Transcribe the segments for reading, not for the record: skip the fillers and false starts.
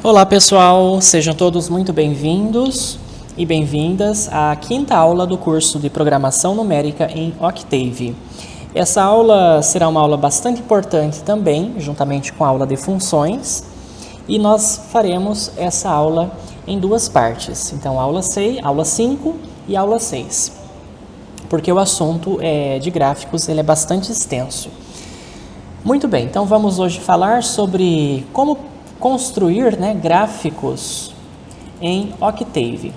Olá pessoal, sejam todos muito bem-vindos e bem-vindas à quinta aula do curso de Programação Numérica em Octave. Essa aula será uma aula bastante importante também, juntamente com a aula de funções, e nós faremos essa aula em duas partes, então aula 5 e aula 6, porque o assunto de gráficos ele é bastante extenso. Muito bem, então vamos hoje falar sobre como construir gráficos em Octave.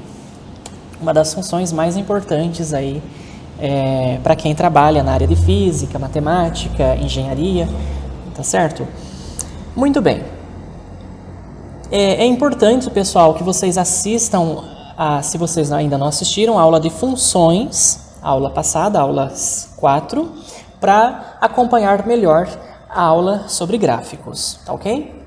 Uma das funções mais importantes aí para quem trabalha na área de física, matemática, engenharia, tá certo? Muito bem. É importante, pessoal, que vocês assistam, se vocês ainda não assistiram, a aula de funções, a aula passada, a aula 4, para acompanhar melhor a aula sobre gráficos, tá ok?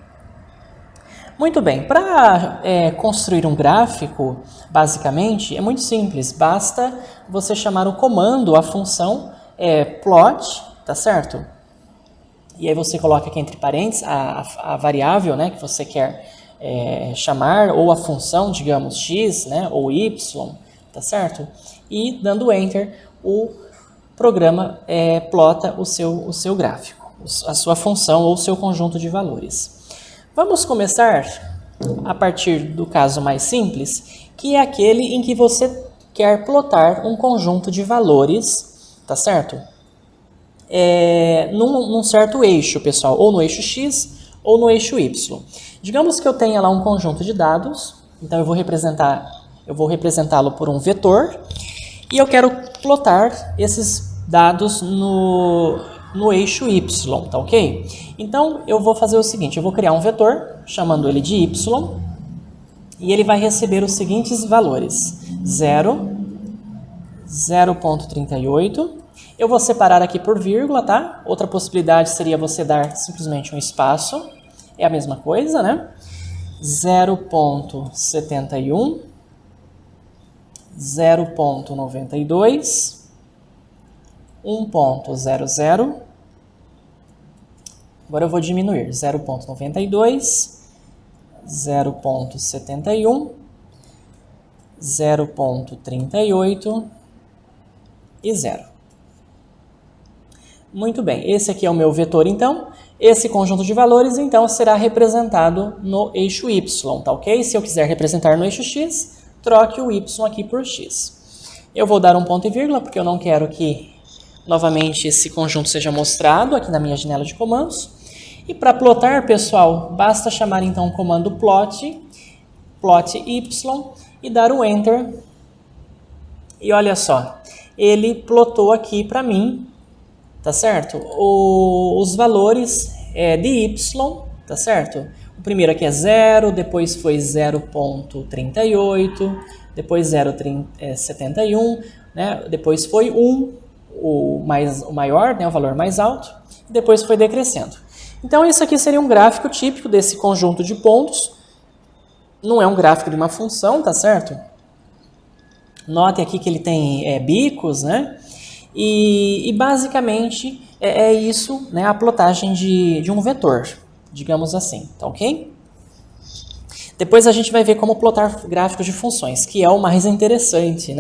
Muito bem, para construir um gráfico, basicamente, é muito simples. Basta você chamar o comando, a função plot, tá certo? E aí você coloca aqui entre parênteses a variável que você quer chamar, ou a função, digamos, x, ou y, tá certo? E dando Enter, o programa plota o seu gráfico, a sua função ou o seu conjunto de valores. Vamos começar a partir do caso mais simples, que é aquele em que você quer plotar um conjunto de valores, tá certo? Num certo eixo, pessoal, ou no eixo X ou no eixo Y. Digamos que eu tenha lá um conjunto de dados, então eu vou representá-lo por um vetor, e eu quero plotar esses dados no eixo Y, tá ok? Então, eu vou fazer o seguinte, eu vou criar um vetor, chamando ele de Y, e ele vai receber os seguintes valores, 0, 0.38, eu vou separar aqui por vírgula, tá? Outra possibilidade seria você dar simplesmente um espaço, é a mesma coisa, né? 0.71, 0.92, 1.00, agora eu vou diminuir, 0.92, 0.71, 0.38 e 0. Muito bem, esse aqui é o meu vetor então, esse conjunto de valores então será representado no eixo Y, tá ok? Se eu quiser representar no eixo X, troque o Y aqui por X. Eu vou dar um ponto e vírgula porque eu não quero que novamente esse conjunto seja mostrado aqui na minha janela de comandos. E para plotar, pessoal, basta chamar então o comando plot y e dar o Enter. E olha só, ele plotou aqui para mim, tá certo? Os valores de y, tá certo? O primeiro aqui é 0, depois foi 0.38, depois 0.71, depois foi 1, o maior, o valor mais alto, e depois foi decrescendo. Então, isso aqui seria um gráfico típico desse conjunto de pontos. Não é um gráfico de uma função, tá certo? Note aqui que ele tem bicos, E basicamente é isso, a plotagem de um vetor, digamos assim, tá ok? Depois a gente vai ver como plotar gráficos de funções, que é o mais interessante,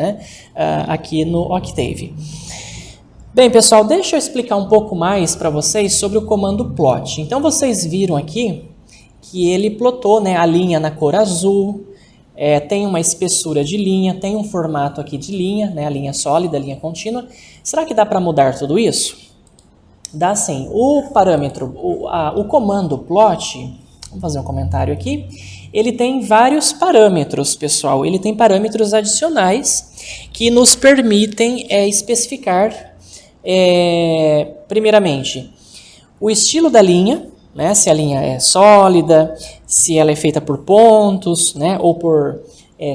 aqui no Octave. Bem, pessoal, deixa eu explicar um pouco mais para vocês sobre o comando plot. Então, vocês viram aqui que ele plotou a linha na cor azul, tem uma espessura de linha, tem um formato aqui de linha, a linha sólida, a linha contínua. Será que dá para mudar tudo isso? Dá sim. O parâmetro, o comando plot, vamos fazer um comentário aqui, ele tem vários parâmetros, pessoal. Ele tem parâmetros adicionais que nos permitem especificar primeiramente, o estilo da linha, se a linha é sólida, se ela é feita por pontos, ou por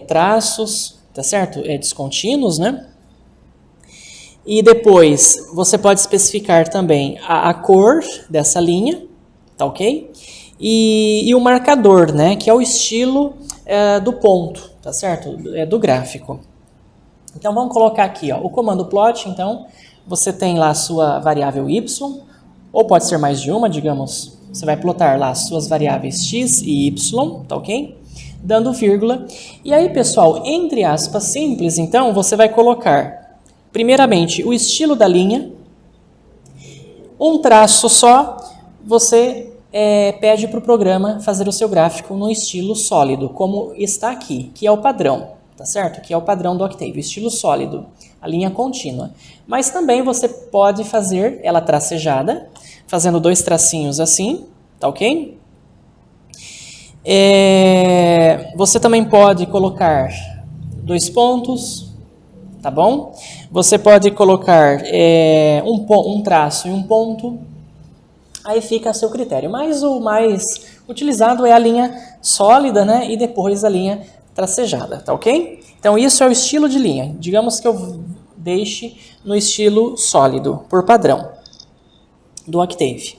traços, tá certo? Descontínuos, E depois, você pode especificar também a cor dessa linha, tá ok? E o marcador, que é o estilo do ponto, tá certo? Do gráfico. Então, vamos colocar aqui, o comando plot, então, você tem lá a sua variável y, ou pode ser mais de uma, digamos, Você vai plotar lá as suas variáveis x e y, tá ok? Dando vírgula. E aí, pessoal, entre aspas simples, então, você vai colocar, primeiramente, o estilo da linha. Um traço só, você pede para o programa fazer o seu gráfico no estilo sólido, como está aqui, que é o padrão, tá certo? Que é o padrão do Octave, o estilo sólido, a linha contínua. Mas também você pode fazer ela tracejada, fazendo 2 tracinhos assim, tá ok? Você também pode colocar 2 pontos, tá bom? Você pode colocar um traço e um ponto, aí fica a seu critério. Mas o mais utilizado é a linha sólida, né? E depois a linha tracejada, tá ok? Então isso é o estilo de linha. Digamos que eu deixe no estilo sólido, por padrão, do Octave.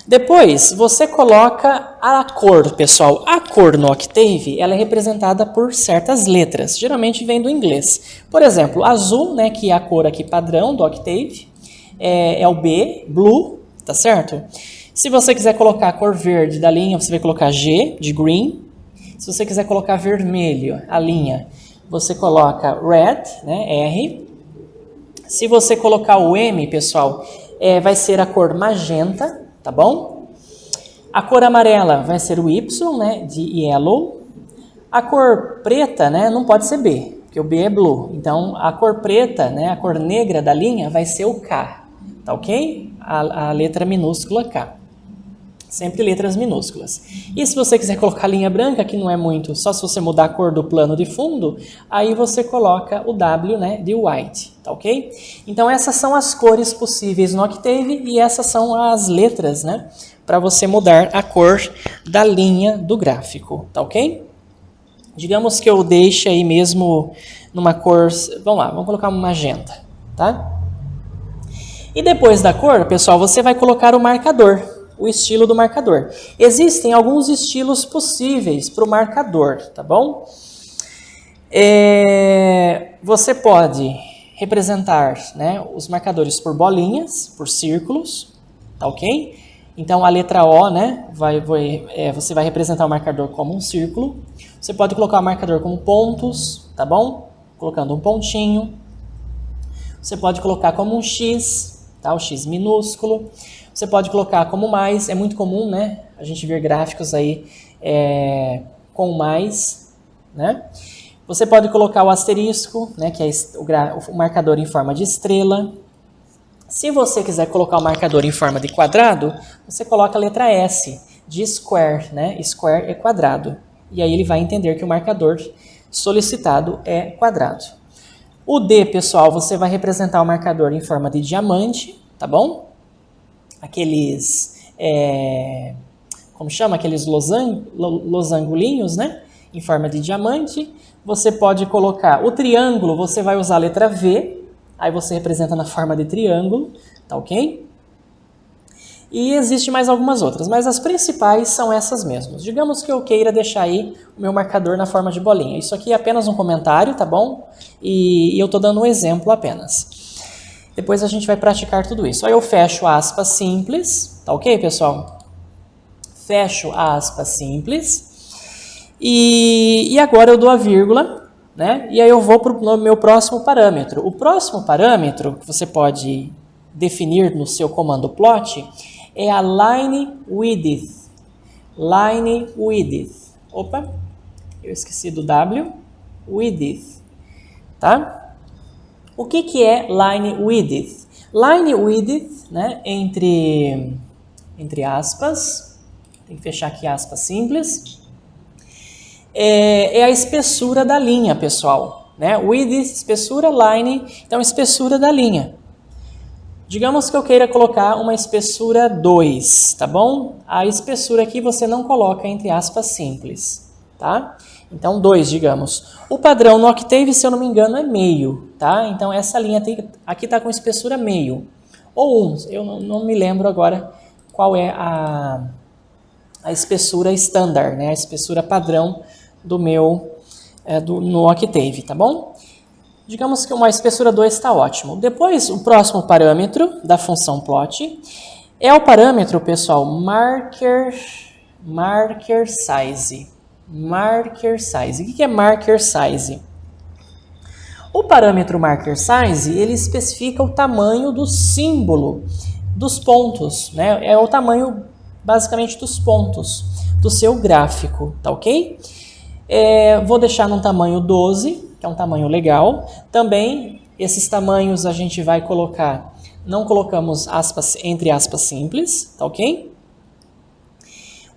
Depois, você coloca a cor, pessoal. A cor no Octave, ela é representada por certas letras. Geralmente vem do inglês. Por exemplo, azul, né, que é a cor aqui padrão do Octave, é o B, blue, tá certo? Se você quiser colocar a cor verde da linha, você vai colocar G, de green. Se você quiser colocar vermelho, a linha, você coloca red, né, R. Se você colocar o M, pessoal, vai ser a cor magenta, tá bom? A cor amarela vai ser o Y, né, de yellow. A cor preta, né, não pode ser B, porque o B é blue. Então, a cor preta, né, a cor negra da linha vai ser o K, tá ok? A letra minúscula K. Sempre letras minúsculas. E se você quiser colocar a linha branca, que não é muito, só se você mudar a cor do plano de fundo, aí você coloca o W, né, de white, tá ok? Então essas são as cores possíveis no Octave e essas são as letras, né, para você mudar a cor da linha do gráfico, tá ok? Digamos que eu deixe aí mesmo numa cor, vamos lá, vamos colocar uma magenta, tá? E depois da cor, pessoal, você vai colocar o marcador, o estilo do marcador. Existem alguns estilos possíveis para o marcador, tá bom? Você pode representar, né, os marcadores por bolinhas, por círculos, tá ok? Então a letra O, né, você vai representar o marcador como um círculo. Você pode colocar o marcador como pontos, tá bom? Colocando um pontinho. Você pode colocar como um X, tá? O X minúsculo. Você pode colocar como mais, é muito comum, né? A gente ver gráficos aí com mais, né? Você pode colocar o asterisco, né? Que é o marcador em forma de estrela. Se você quiser colocar o marcador em forma de quadrado, você coloca a letra S, de square, né? Square é quadrado. E aí ele vai entender que o marcador solicitado é quadrado. O D, pessoal, você vai representar o marcador em forma de diamante, tá bom? Aqueles, como chama? Aqueles losangolinhos, né? Em forma de diamante. Você pode colocar o triângulo, você vai usar a letra V, aí você representa na forma de triângulo, tá ok? E existe mais algumas outras, mas as principais são essas mesmas. Digamos que eu queira deixar aí o meu marcador na forma de bolinha. Isso aqui é apenas um comentário, tá bom? E eu estou dando um exemplo apenas. Depois a gente vai praticar tudo isso. Aí eu fecho a aspa simples, tá ok, pessoal? Fecho a aspa simples. E agora eu dou a vírgula, né? E aí eu vou para o meu próximo parâmetro. O próximo parâmetro que você pode definir no seu comando plot é a line width. Line width. Opa, eu esqueci do W. Width, tá? O que é line width? Line width, né, entre aspas, tem que fechar aqui aspas simples, é a espessura da linha, pessoal. Né? Width, espessura, line, então espessura da linha. Digamos que eu queira colocar uma espessura 2, tá bom? A espessura aqui você não coloca entre aspas simples, tá? Então 2, digamos. O padrão no Octave, se eu não me engano, é meio, tá? Então essa linha aqui está com espessura meio. Ou 1, eu não me lembro agora qual é a espessura standard, né? A espessura padrão do meu, no Octave, tá bom? Digamos que uma espessura 2 está ótimo. Depois, o próximo parâmetro da função plot É o parâmetro, pessoal, marker size. Marker size. O que é marker size? O parâmetro marker size, ele especifica o tamanho do símbolo dos pontos, né? É o tamanho, basicamente, dos pontos do seu gráfico, tá ok? Vou deixar num tamanho 12, que é um tamanho legal. Também, esses tamanhos a gente vai colocar, não colocamos aspas, entre aspas simples, tá ok?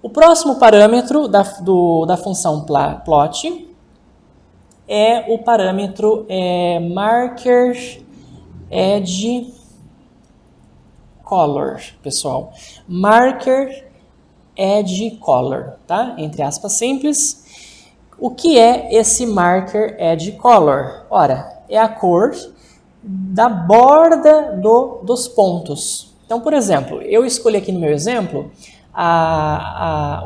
O próximo parâmetro da função plot é o parâmetro marker edge color, pessoal. Marker edge color, tá? Entre aspas simples. O que é esse marker edge color? Ora, é a cor da borda dos pontos. Então, por exemplo, eu escolhi aqui no meu exemplo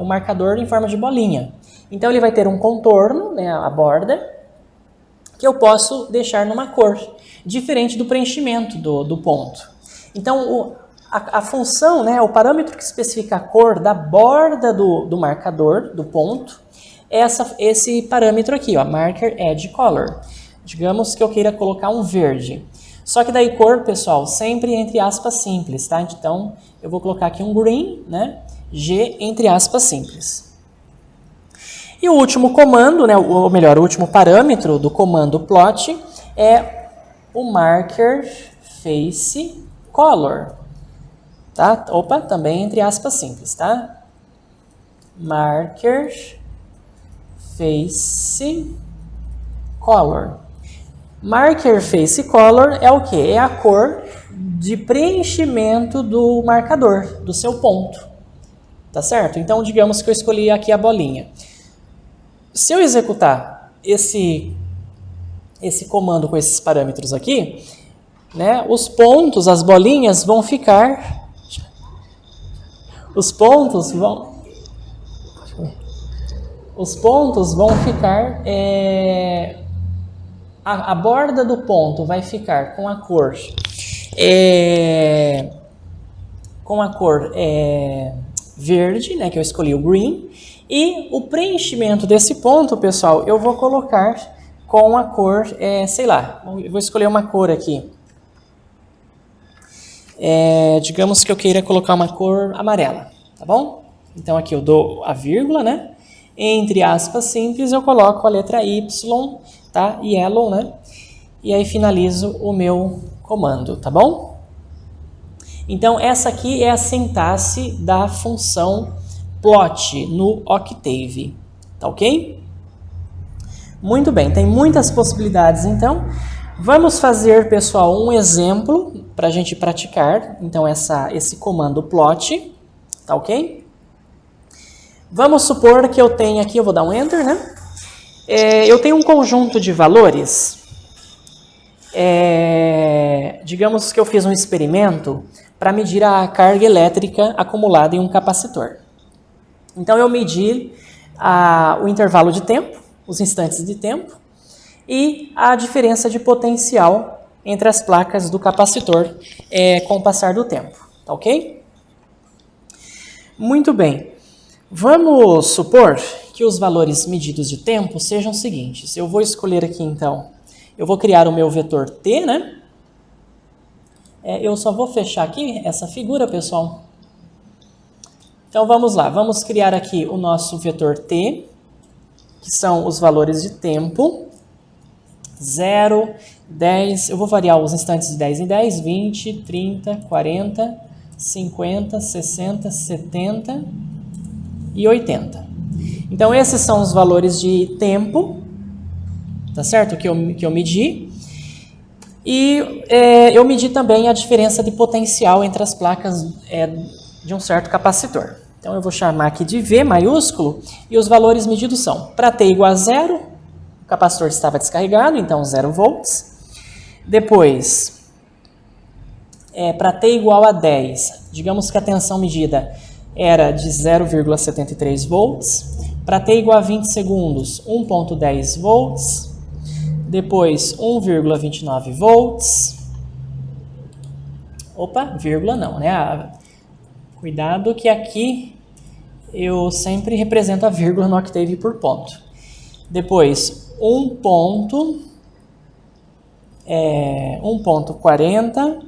o marcador em forma de bolinha. Então, ele vai ter um contorno, né, a borda, que eu posso deixar numa cor, diferente do preenchimento do ponto. Então, a função, né, o parâmetro que especifica a cor da borda do marcador, do ponto, é esse parâmetro aqui, ó, marker edge color. Digamos que eu queira colocar um verde. Só que daí cor, pessoal, sempre entre aspas simples, tá? Então, eu vou colocar aqui um green, né? G entre aspas simples. E o último comando, né, ou melhor, o último parâmetro do comando plot é o marker face color, tá? Opa, também entre aspas simples, tá? Marker face color. Marker face color é o que? É a cor de preenchimento do marcador, do seu ponto, tá certo? Então, digamos que eu escolhi aqui a bolinha. Se eu executar esse comando com esses parâmetros aqui, né, os pontos, as bolinhas vão ficar... Os pontos vão ficar... A borda do ponto vai ficar com a cor... verde, né, que eu escolhi o green. E o preenchimento desse ponto, pessoal, eu vou colocar com a cor, sei lá, eu vou escolher uma cor aqui. Digamos que eu queira colocar uma cor amarela, tá bom? Então aqui eu dou a vírgula, né? Entre aspas simples eu coloco a letra Y, tá? Yellow, né? E aí finalizo o meu comando, tá bom? Então essa aqui é a sintaxe da função plot no Octave, tá ok? Muito bem, tem muitas possibilidades então. Vamos fazer, pessoal, um exemplo para a gente praticar, então, esse comando plot, tá ok? Vamos supor que eu tenho aqui, eu vou dar um Enter, né? Eu tenho um conjunto de valores, digamos que eu fiz um experimento para medir a carga elétrica acumulada em um capacitor. Então, eu medi o intervalo de tempo, os instantes de tempo, e a diferença de potencial entre as placas do capacitor com o passar do tempo, tá ok? Muito bem. Vamos supor que os valores medidos de tempo sejam os seguintes. Eu vou escolher aqui, então, eu vou criar o meu vetor t, né? Eu só vou fechar aqui essa figura, pessoal. Então, vamos lá. Vamos criar aqui o nosso vetor t, que são os valores de tempo. 0, 10, eu vou variar os instantes de 10 em 10, 20, 30, 40, 50, 60, 70 e 80. Então, esses são os valores de tempo, tá certo? Que eu medi. E eu medi também a diferença de potencial entre as placas de um certo capacitor. Então, eu vou chamar aqui de V maiúsculo e os valores medidos são, para t igual a 0, o capacitor estava descarregado, então 0 volts. Depois, para t igual a 10, digamos que a tensão medida era de 0,73 volts. Para t igual a 20 segundos, 1,10 volts. Depois, 1,29 volts. Opa, vírgula não, né? Cuidado que aqui eu sempre represento a vírgula no Octave por ponto. Depois, 1.40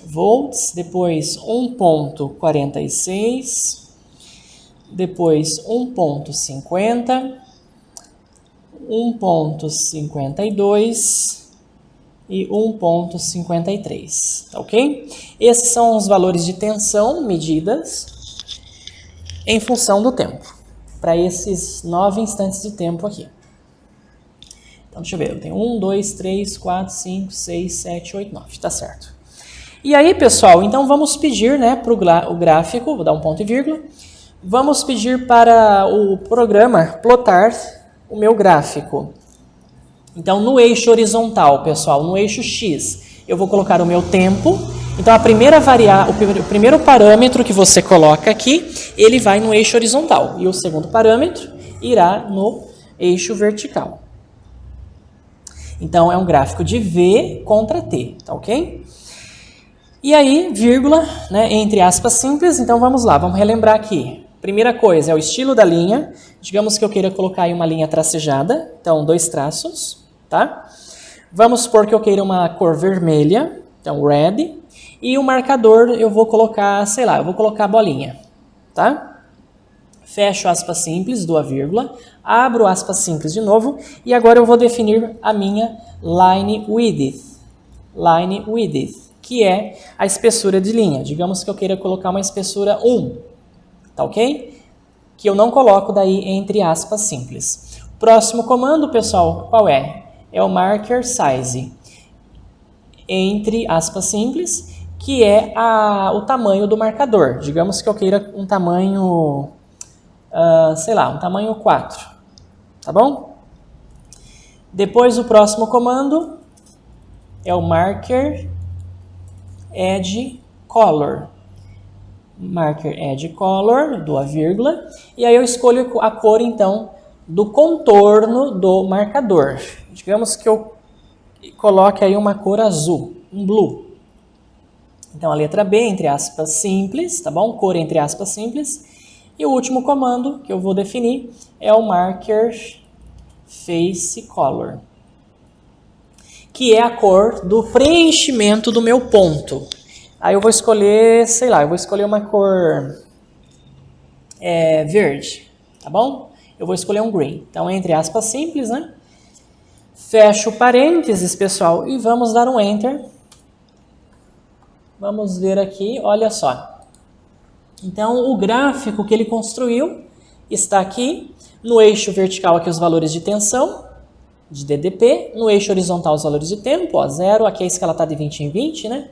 volts, depois 1.46, depois 1.50, 1.52 e 1.53, tá ok? Esses são os valores de tensão medidas em função do tempo, para esses 9 instantes de tempo aqui. Então, deixa eu ver, eu tenho 1, 2, 3, 4, 5, 6, 7, 8, 9, tá certo. E aí, pessoal, então vamos pedir, né, para o gráfico, vou dar um ponto e vírgula, vamos pedir para o programa plotar o meu gráfico. Então, no eixo horizontal, pessoal, no eixo X, eu vou colocar o meu tempo. Então, a primeira o primeiro parâmetro que você coloca aqui, ele vai no eixo horizontal. E o segundo parâmetro irá no eixo vertical. Então, é um gráfico de V contra T, tá ok? E aí, vírgula, né, entre aspas simples. Então, vamos lá, vamos relembrar aqui. Primeira coisa é o estilo da linha. Digamos que eu queira colocar aí uma linha tracejada. Então, 2 traços, tá? Vamos supor que eu queira uma cor vermelha, então red. E o marcador eu vou colocar, sei lá, eu vou colocar a bolinha, tá? Fecho aspas simples, dou a vírgula, abro aspas simples de novo e agora eu vou definir a minha line width, que é a espessura de linha. Digamos que eu queira colocar uma espessura 1, tá ok? Que eu não coloco daí entre aspas simples. Próximo comando, pessoal, qual é? É o marker size, entre aspas simples, que é o tamanho do marcador. Digamos que eu queira um tamanho, sei lá, um tamanho 4, tá bom? Depois o próximo comando é o marker edge color. Marker edge color, dou a vírgula, e aí eu escolho a cor, então, do contorno do marcador. Digamos que eu coloque aí uma cor azul, um blue. Então, a letra B, entre aspas, simples, tá bom? Cor entre aspas simples. E o último comando que eu vou definir é o marker face color, que é a cor do preenchimento do meu ponto. Aí eu vou escolher, sei lá, eu vou escolher uma cor verde, tá bom? Eu vou escolher um green. Então, entre aspas simples, né? Fecho parênteses, pessoal, e vamos dar um enter. Vamos ver aqui, olha só. Então, o gráfico que ele construiu está aqui. No eixo vertical, aqui os valores de tensão, de DDP. No eixo horizontal, os valores de tempo, ó, 0. Aqui a escala está de 20 em 20, né?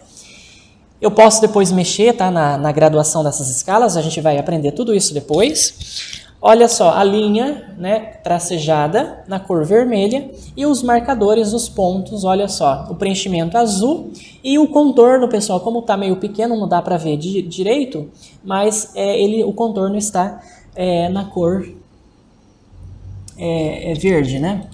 Eu posso depois mexer, tá, na graduação dessas escalas, a gente vai aprender tudo isso depois. Olha só, a linha, né, tracejada na cor vermelha e os marcadores dos pontos, olha só, o preenchimento azul e o contorno, pessoal, como está meio pequeno, não dá para ver direito, mas o contorno está na cor verde, né?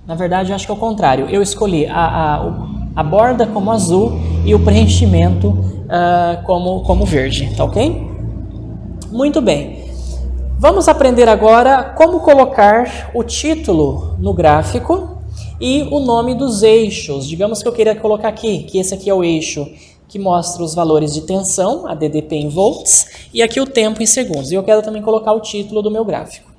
Na verdade, eu acho que é o contrário. Eu escolhi a borda como azul e o preenchimento como verde, tá ok? Muito bem. Vamos aprender agora como colocar o título no gráfico e o nome dos eixos. Digamos que eu queira colocar aqui, que esse aqui é o eixo que mostra os valores de tensão, a DDP em volts, e aqui o tempo em segundos. E eu quero também colocar o título do meu gráfico.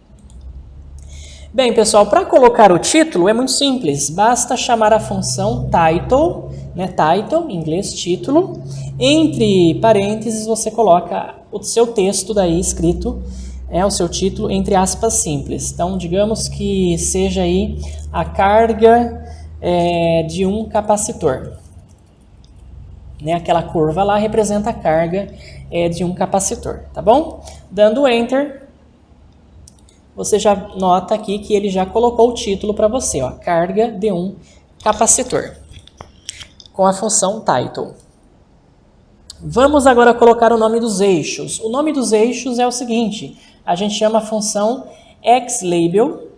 Bem, pessoal, para colocar o título é muito simples. Basta chamar a função title, né, title, em inglês, título. Entre parênteses, você coloca o seu texto daí escrito, o seu título, entre aspas simples. Então, digamos que seja aí a carga de um capacitor. Né, aquela curva lá representa a carga de um capacitor, tá bom? Dando Enter, você já nota aqui que ele já colocou o título para você, ó, carga de um capacitor, com a função title. Vamos agora colocar o nome dos eixos. O nome dos eixos é o seguinte, a gente chama a função xLabel,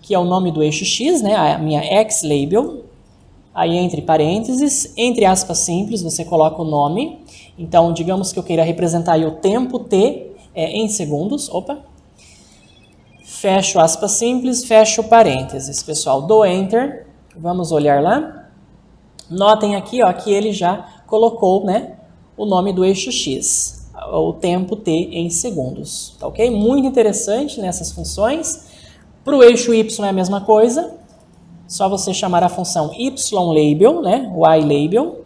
que é o nome do eixo X, né, a minha xLabel, aí entre parênteses, entre aspas simples, você coloca o nome, Então, digamos que eu queira representar aí o tempo t em segundos. Opa! Fecho aspas simples, fecho parênteses. Pessoal, dou Enter. Vamos olhar lá. Notem aqui ó, que ele já colocou, né, o nome do eixo X, o tempo t em segundos. Tá ok? Muito interessante nessas funções. Para o eixo Y é a mesma coisa. Só você chamar a função YLabel, né, YLabel.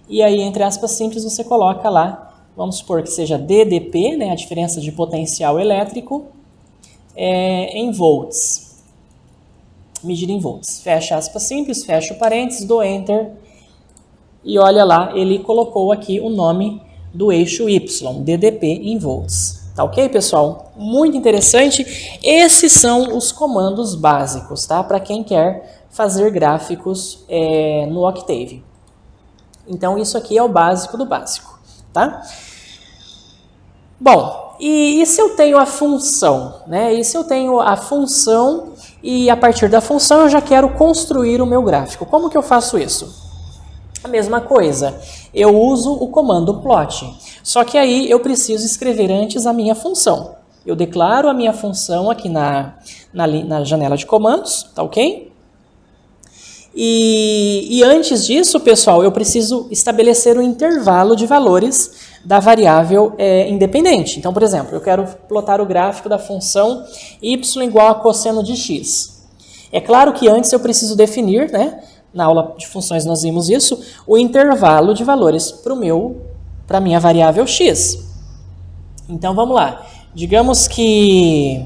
E aí, entre aspas simples, você coloca lá, vamos supor que seja DDP, né, a diferença de potencial elétrico, em volts. Medida em volts. Fecha aspas simples, fecha o parênteses, dou Enter. E olha lá, ele colocou aqui o nome do eixo Y, DDP em volts. Tá ok, pessoal? Muito interessante. Esses são os comandos básicos, tá? Para quem quer fazer gráficos no Octave. Então, isso aqui é o básico do básico, tá? Bom, e se eu tenho a função, né? E se eu tenho a função e a partir da função eu já quero construir o meu gráfico? Como que eu faço isso? A mesma coisa, eu uso o comando plot, só que aí eu preciso escrever antes a minha função. Eu declaro a minha função aqui na janela de comandos, tá ok? E antes disso, pessoal, eu preciso estabelecer o intervalo de valores da variável independente. Então, por exemplo, eu quero plotar o gráfico da função y igual a cosseno de x. É claro que antes eu preciso definir, né? Na aula de funções nós vimos isso, o intervalo de valores para a minha variável x. Então vamos lá. Digamos que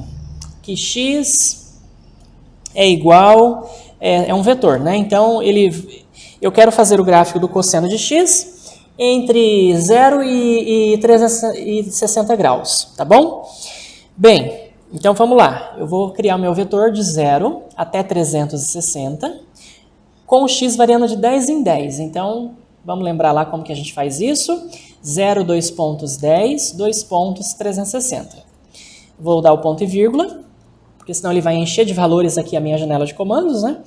x é igual, é um vetor, né? Então eu quero fazer o gráfico do cosseno de x entre 0 e 360 graus, tá bom? Bem, então vamos lá. Eu vou criar o meu vetor de 0 até 360, com o x variando de 10 em 10. Então, vamos lembrar lá como que a gente faz isso. 0, 2 pontos, 10, 2 pontos, 360. Vou dar o ponto e vírgula, porque senão ele vai encher de valores aqui a minha janela de comandos, né?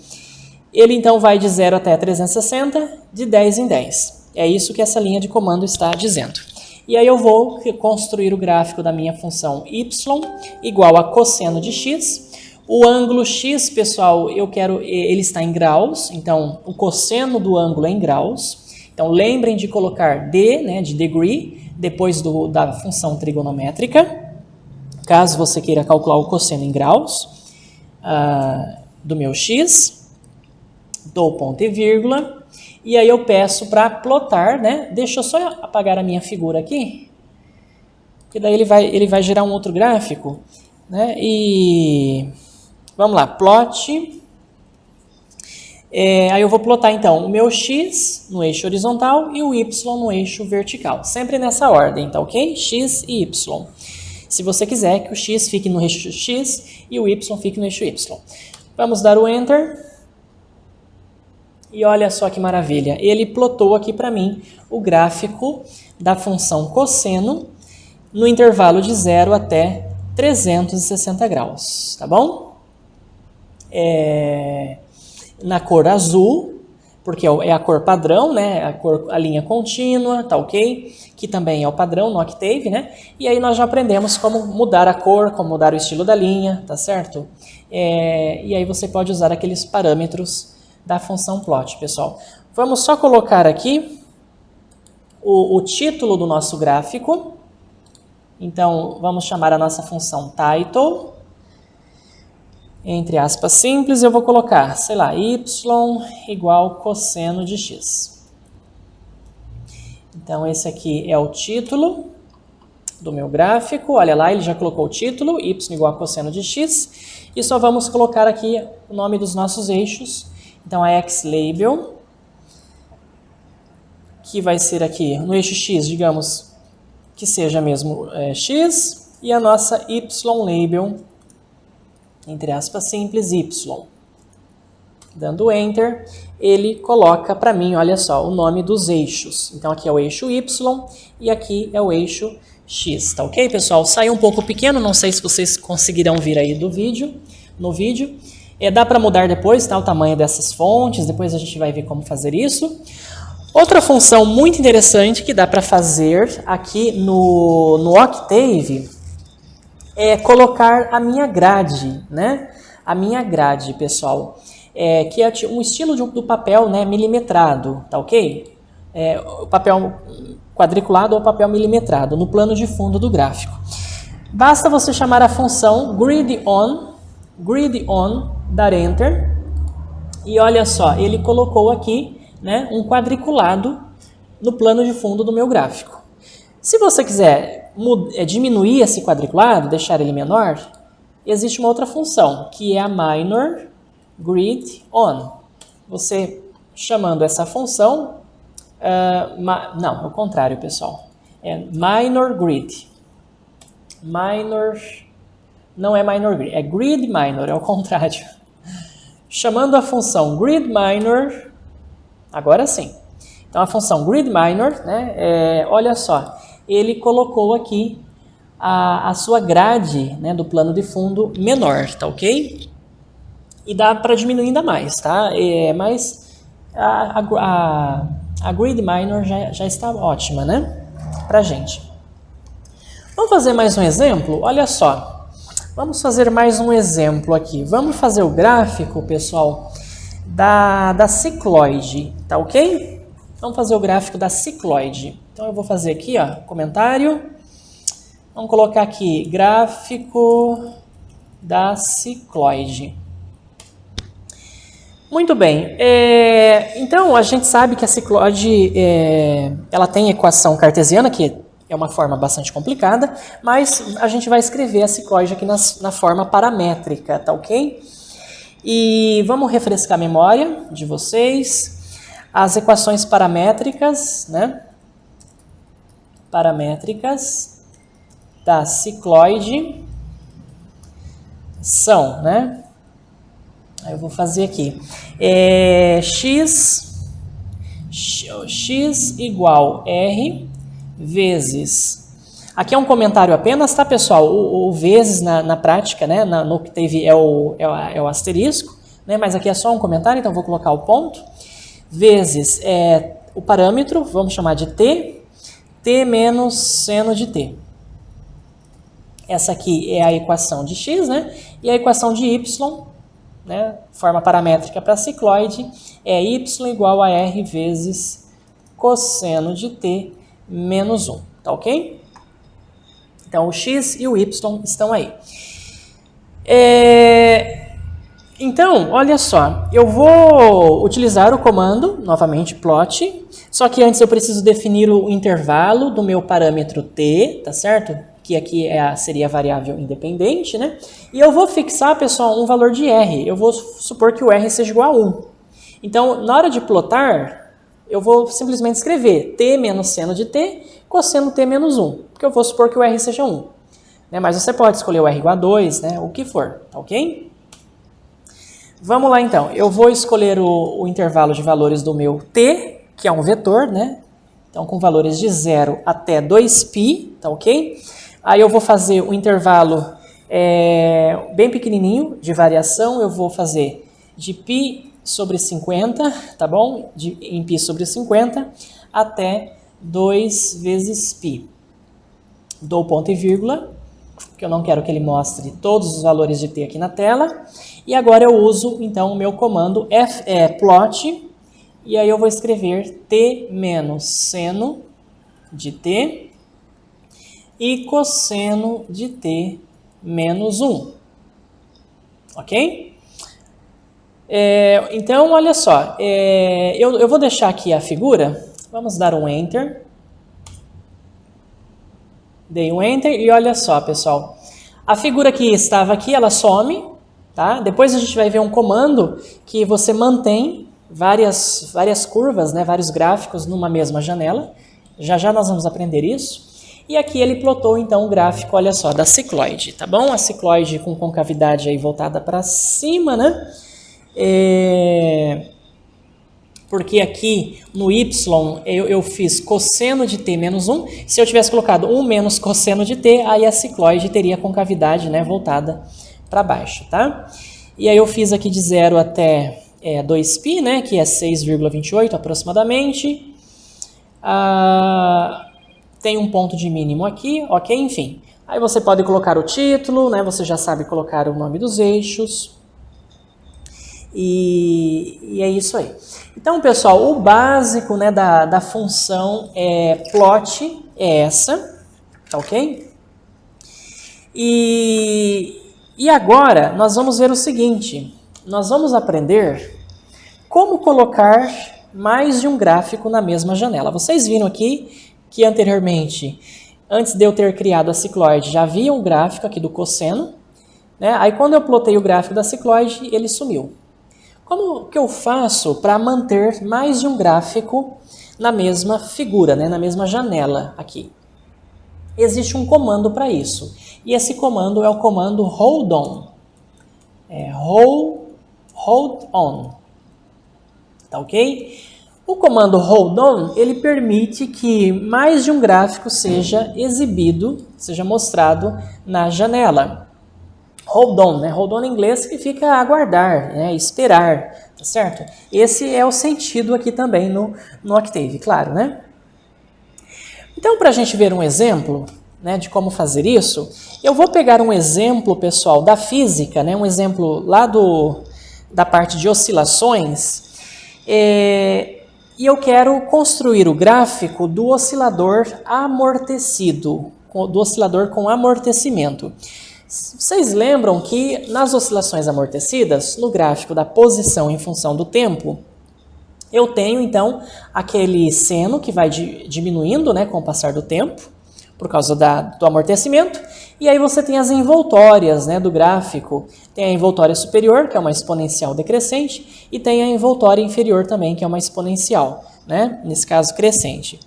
Ele então vai de 0 até 360, de 10 em 10. É isso que essa linha de comando está dizendo. E aí eu vou construir o gráfico da minha função y igual a cosseno de x. O ângulo x, pessoal, ele está em graus, então o cosseno do ângulo é em graus. Então lembrem de colocar d, né, de degree, depois da função trigonométrica, caso você queira calcular o cosseno em graus do meu x. Dou ponto e vírgula, e aí eu peço para plotar, né? Deixa eu só apagar a minha figura aqui, porque daí ele vai gerar um outro gráfico, né? E vamos lá, plot. Aí eu vou plotar então o meu x no eixo horizontal e o y no eixo vertical, sempre nessa ordem, tá ok? X e y. Se você quiser que o x fique no eixo x e o y fique no eixo y. Vamos dar o Enter. E olha só que maravilha, ele plotou aqui para mim o gráfico da função cosseno no intervalo de 0 até 360 graus, tá bom? Na cor azul, porque é a cor padrão, né? A linha contínua, tá ok? Que também é o padrão no Octave, né? E aí nós já aprendemos como mudar a cor, como mudar o estilo da linha, tá certo? E aí você pode usar aqueles parâmetros da função plot, pessoal. Vamos só colocar aqui o título do nosso gráfico. Então, vamos chamar a nossa função title. Entre aspas simples, eu vou colocar, sei lá, y igual cosseno de x. Então, esse aqui é o título do meu gráfico. Olha lá, ele já colocou o título, y igual a cosseno de x. E só vamos colocar aqui o nome dos nossos eixos. Então, a xLabel, que vai ser aqui no eixo x, digamos que seja mesmo x, e a nossa YLabel, entre aspas simples, y. Dando Enter, ele coloca para mim, olha só, o nome dos eixos. Então, aqui é o eixo y e aqui é o eixo x, tá ok, pessoal? Saiu um pouco pequeno, não sei se vocês conseguirão ver aí no vídeo. Dá para mudar depois, tá, o tamanho dessas fontes, depois a gente vai ver como fazer isso. Outra função muito interessante que dá para fazer aqui no Octave é colocar a minha grade, né? A minha grade, pessoal, que é um estilo do papel, né, milimetrado, tá ok? O papel quadriculado ou papel milimetrado no plano de fundo do gráfico. Basta você chamar a função grid_on, dar Enter, e olha só, ele colocou aqui, né, um quadriculado no plano de fundo do meu gráfico. Se você quiser diminuir esse quadriculado, deixar ele menor, existe uma outra função, que é a minor grid on. Você chamando essa função, não, é o contrário, pessoal. É minor grid. Minor, não é minor grid, é grid minor, é o contrário. Chamando a função grid minor, agora sim. Então a função grid minor, né, olha só, ele colocou aqui a sua grade, né, do plano de fundo menor, tá ok? E dá para diminuir ainda mais, tá? Mas a grid minor já está ótima, né, pra gente. Vamos fazer mais um exemplo? Olha só, vamos fazer mais um exemplo aqui. Vamos fazer o gráfico, pessoal, da cicloide, tá ok? Vamos fazer o gráfico da cicloide. Então eu vou fazer aqui, ó, comentário. Vamos colocar aqui, gráfico da cicloide. Muito bem, então a gente sabe que a cicloide ela tem equação cartesiana, que é uma forma bastante complicada, mas a gente vai escrever a cicloide aqui na forma paramétrica, tá ok? E vamos refrescar a memória de vocês. As equações paramétricas, né? Paramétricas da cicloide são, né? Eu vou fazer aqui. X igual R vezes... Aqui é um comentário apenas, tá, pessoal? O vezes na prática, né, no que teve é o asterisco, né, mas aqui é só um comentário, então vou colocar o ponto. Vezes o parâmetro, vamos chamar de t menos seno de t. Essa aqui é a equação de x, né? E a equação de y, né, forma paramétrica para a cicloide, é y igual a r vezes cosseno de t menos 1, tá ok? Então, o x e o y estão aí. Então, olha só, eu vou utilizar o comando, novamente, plot, só que antes eu preciso definir o intervalo do meu parâmetro t, tá certo? Que aqui seria a variável independente, né? E eu vou fixar, pessoal, um valor de r. Eu vou supor que o r seja igual a 1. Então, na hora de plotar, eu vou simplesmente escrever t menos seno de t, cosseno t menos 1, porque eu vou supor que o r seja 1. Né? Mas você pode escolher o r igual a 2, né? O que for, tá ok? Vamos lá, então. Eu vou escolher o intervalo de valores do meu t, que é um vetor, né? Então, com valores de 0 até 2π, tá ok? Aí eu vou fazer o intervalo bem pequenininho de variação, eu vou fazer de π sobre 50, tá bom? Em π sobre 50 até 2 vezes π. Dou ponto e vírgula, porque eu não quero que ele mostre todos os valores de t aqui na tela. E agora eu uso, então, o meu comando plot, e aí eu vou escrever t menos seno de t e cosseno de t menos 1. Ok? Então, olha só, eu vou deixar aqui a figura, vamos dar um Enter. Dei um Enter e olha só, pessoal, a figura que estava aqui, ela some, tá? Depois a gente vai ver um comando que você mantém várias curvas, né, vários gráficos numa mesma janela. Já nós vamos aprender isso. E aqui ele plotou, então, o gráfico, olha só, da cicloide, tá bom? A cicloide com concavidade aí voltada para cima, né? Porque aqui no y eu fiz cosseno de t menos 1. Se eu tivesse colocado 1 menos cosseno de t, aí a cicloide teria concavidade, né, voltada para baixo, tá? E aí eu fiz aqui de 0 até 2π, né, que é 6,28 aproximadamente. Tem um ponto de mínimo aqui, ok? Enfim. Aí você pode colocar o título, né? Você já sabe colocar o nome dos eixos. E é isso aí. Então, pessoal, o básico, né, da função plot é essa, tá ok? E agora nós vamos ver o seguinte, nós vamos aprender como colocar mais de um gráfico na mesma janela. Vocês viram aqui que anteriormente, antes de eu ter criado a cicloide, já havia um gráfico aqui do cosseno, né? Aí quando eu plotei o gráfico da cicloide, ele sumiu. Como que eu faço para manter mais de um gráfico na mesma figura, né? Na mesma janela aqui? Existe um comando para isso. E esse comando é o comando hold on. Hold on. Tá ok? O comando hold on, ele permite que mais de um gráfico seja exibido, seja mostrado na janela. Hold on, né? Hold on em inglês significa aguardar, né? Esperar, tá certo? Esse é o sentido aqui também no Octave, claro, né? Então, para a gente ver um exemplo, né, de como fazer isso, eu vou pegar um exemplo, pessoal, da física, né, um exemplo lá da parte de oscilações, e eu quero construir o gráfico do oscilador amortecido, do oscilador com amortecimento. Vocês lembram que nas oscilações amortecidas, no gráfico da posição em função do tempo, eu tenho, então, aquele seno que vai diminuindo, né, com o passar do tempo, por causa do amortecimento, e aí você tem as envoltórias, né, do gráfico. Tem a envoltória superior, que é uma exponencial decrescente, e tem a envoltória inferior também, que é uma exponencial, né, nesse caso crescente.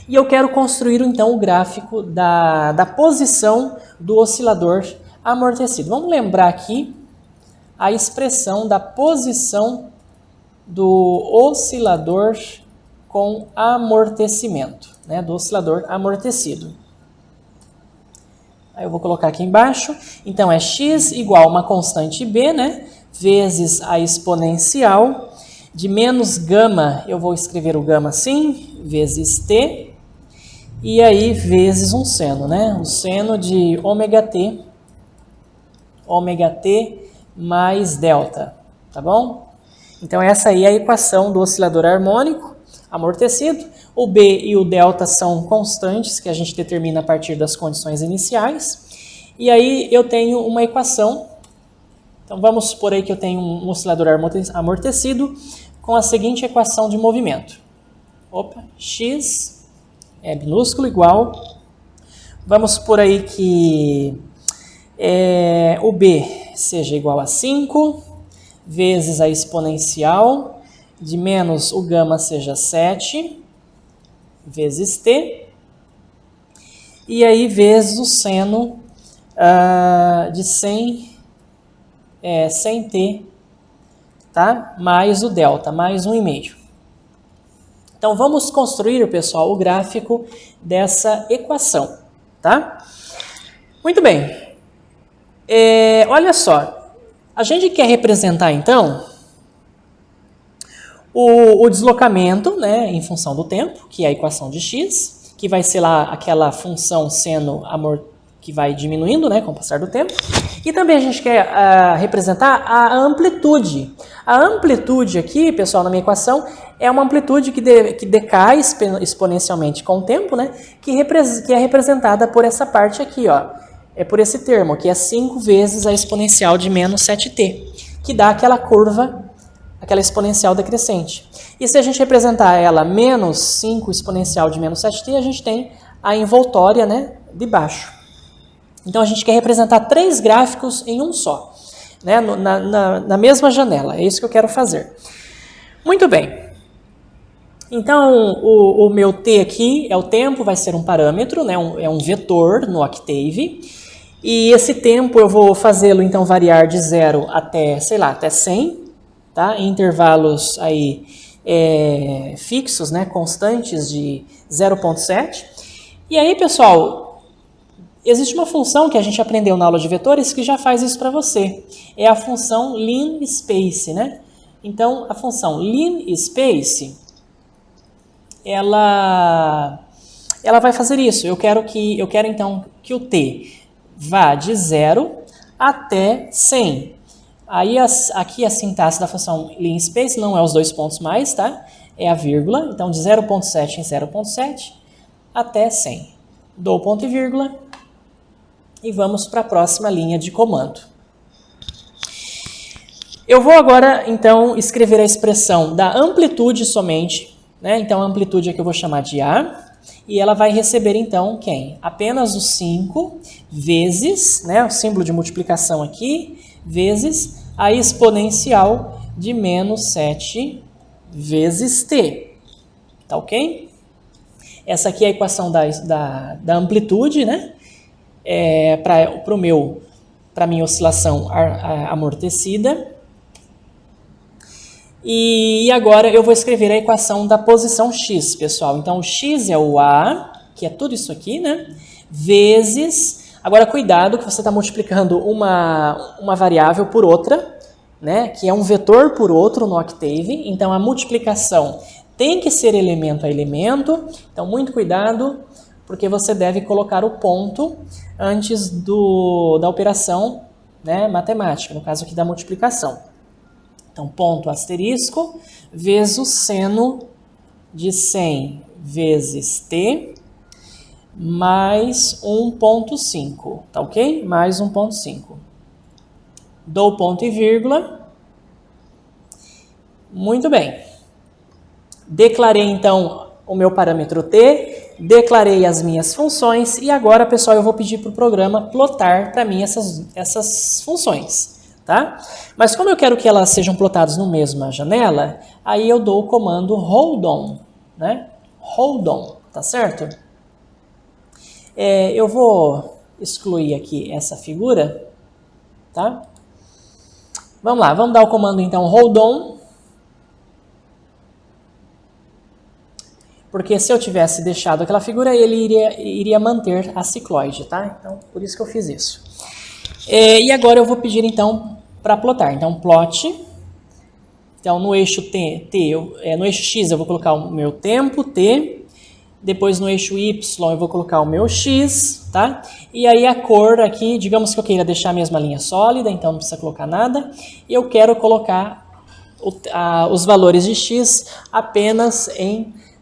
E eu quero construir, então, o gráfico da posição do oscilador amortecido. Vamos lembrar aqui a expressão da posição do oscilador com amortecimento, né, do oscilador amortecido. Aí eu vou colocar aqui embaixo. Então, é x igual a uma constante b, né, vezes a exponencial de menos gama, eu vou escrever o gama assim, vezes t, e aí vezes um seno, né, o seno de ômega t mais delta, tá bom? Então, essa aí é a equação do oscilador harmônico amortecido. O B e o delta são constantes que a gente determina a partir das condições iniciais. E aí eu tenho uma equação. Então, vamos supor aí que eu tenho um oscilador amortecido com a seguinte equação de movimento. X é minúsculo igual. Vamos supor aí que o B seja igual a 5 vezes a exponencial de menos o gama seja 7 vezes t, e aí vezes o seno de 100t, tá? Mais o delta, mais 1,5. Então, vamos construir, pessoal, o gráfico dessa equação, tá? Muito bem. Olha só. A gente quer representar, então, o deslocamento, né, em função do tempo, que é a equação de x, que vai ser lá aquela função seno que vai diminuindo, né, com o passar do tempo. E também a gente quer representar a amplitude. A amplitude aqui, pessoal, na minha equação, é uma amplitude que decai exponencialmente com o tempo, né, que é representada por essa parte aqui, ó. É por esse termo, que é 5 vezes a exponencial de menos 7t, que dá aquela curva, aquela exponencial decrescente. E se a gente representar ela menos 5 exponencial de menos 7t, a gente tem a envoltória, né, de baixo. Então, a gente quer representar 3 gráficos em um só, né, na mesma janela. É isso que eu quero fazer. Muito bem. Então, o meu t aqui é o tempo, vai ser um parâmetro, né, é um vetor no Octave. E esse tempo eu vou fazê-lo, então, variar de 0 até, sei lá, até 100, tá? Em intervalos aí, fixos, né, constantes de 0,7. E aí, pessoal, existe uma função que a gente aprendeu na aula de vetores que já faz isso para você. É a função linspace, né? Então, a função linspace, ela vai fazer isso. Eu quero então que o t vá de 0 até 100. Aí aqui a sintaxe da função linspace não é os dois pontos mais, tá? É a vírgula. Então de 0.7 em 0.7 até 100. Dou ponto e vírgula e vamos para a próxima linha de comando. Eu vou agora, então, escrever a expressão da amplitude somente, né? Então, a amplitude aqui eu vou chamar de A, e ela vai receber, então, quem? Apenas o 5 vezes, né? O símbolo de multiplicação aqui, vezes a exponencial de menos 7 vezes t. Tá ok? Essa aqui é a equação da amplitude, né? Para minha oscilação amortecida. E agora eu vou escrever a equação da posição x, pessoal. Então, o x é o A, que é tudo isso aqui, né? Vezes... Agora, cuidado que você está multiplicando uma variável por outra, né? Que é um vetor por outro no Octave. Então, a multiplicação tem que ser elemento a elemento. Então, muito cuidado, porque você deve colocar o ponto antes da operação, né, matemática, no caso aqui da multiplicação. Então, ponto asterisco, vezes o seno de 100 vezes t, mais 1.5, tá ok? Mais 1.5. Dou ponto e vírgula. Muito bem. Declarei, então, o meu parâmetro t, declarei as minhas funções, e agora, pessoal, eu vou pedir para o programa plotar para mim essas funções. Tá? Mas como eu quero que elas sejam plotadas na mesma janela, aí eu dou o comando hold on, né? Hold on, tá certo? Eu vou excluir aqui essa figura, tá? Vamos lá, vamos dar o comando então hold on. Porque se eu tivesse deixado aquela figura, ele iria manter a cicloide, tá? Então, por isso que eu fiz isso. E agora eu vou pedir, então, para plotar. Então, plot. Então, no eixo no eixo X eu vou colocar o meu tempo, T. Depois, no eixo Y eu vou colocar o meu X, tá? E aí, a cor aqui, digamos que eu queira deixar a mesma linha sólida, então não precisa colocar nada. E eu quero colocar os valores de X apenas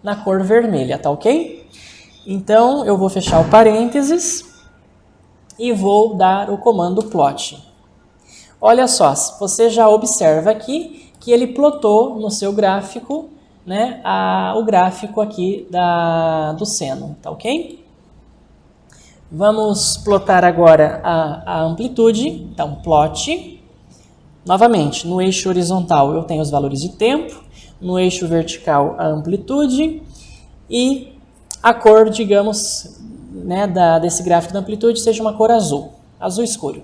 na cor vermelha, tá ok? Então, eu vou fechar o parênteses e vou dar o comando plot. Olha só, você já observa aqui que ele plotou no seu gráfico, né, o gráfico aqui do seno, tá ok? Vamos plotar agora a amplitude, então plot. Novamente, no eixo horizontal eu tenho os valores de tempo, no eixo vertical a amplitude e a cor, digamos, né, desse gráfico da amplitude seja uma cor azul, azul escuro.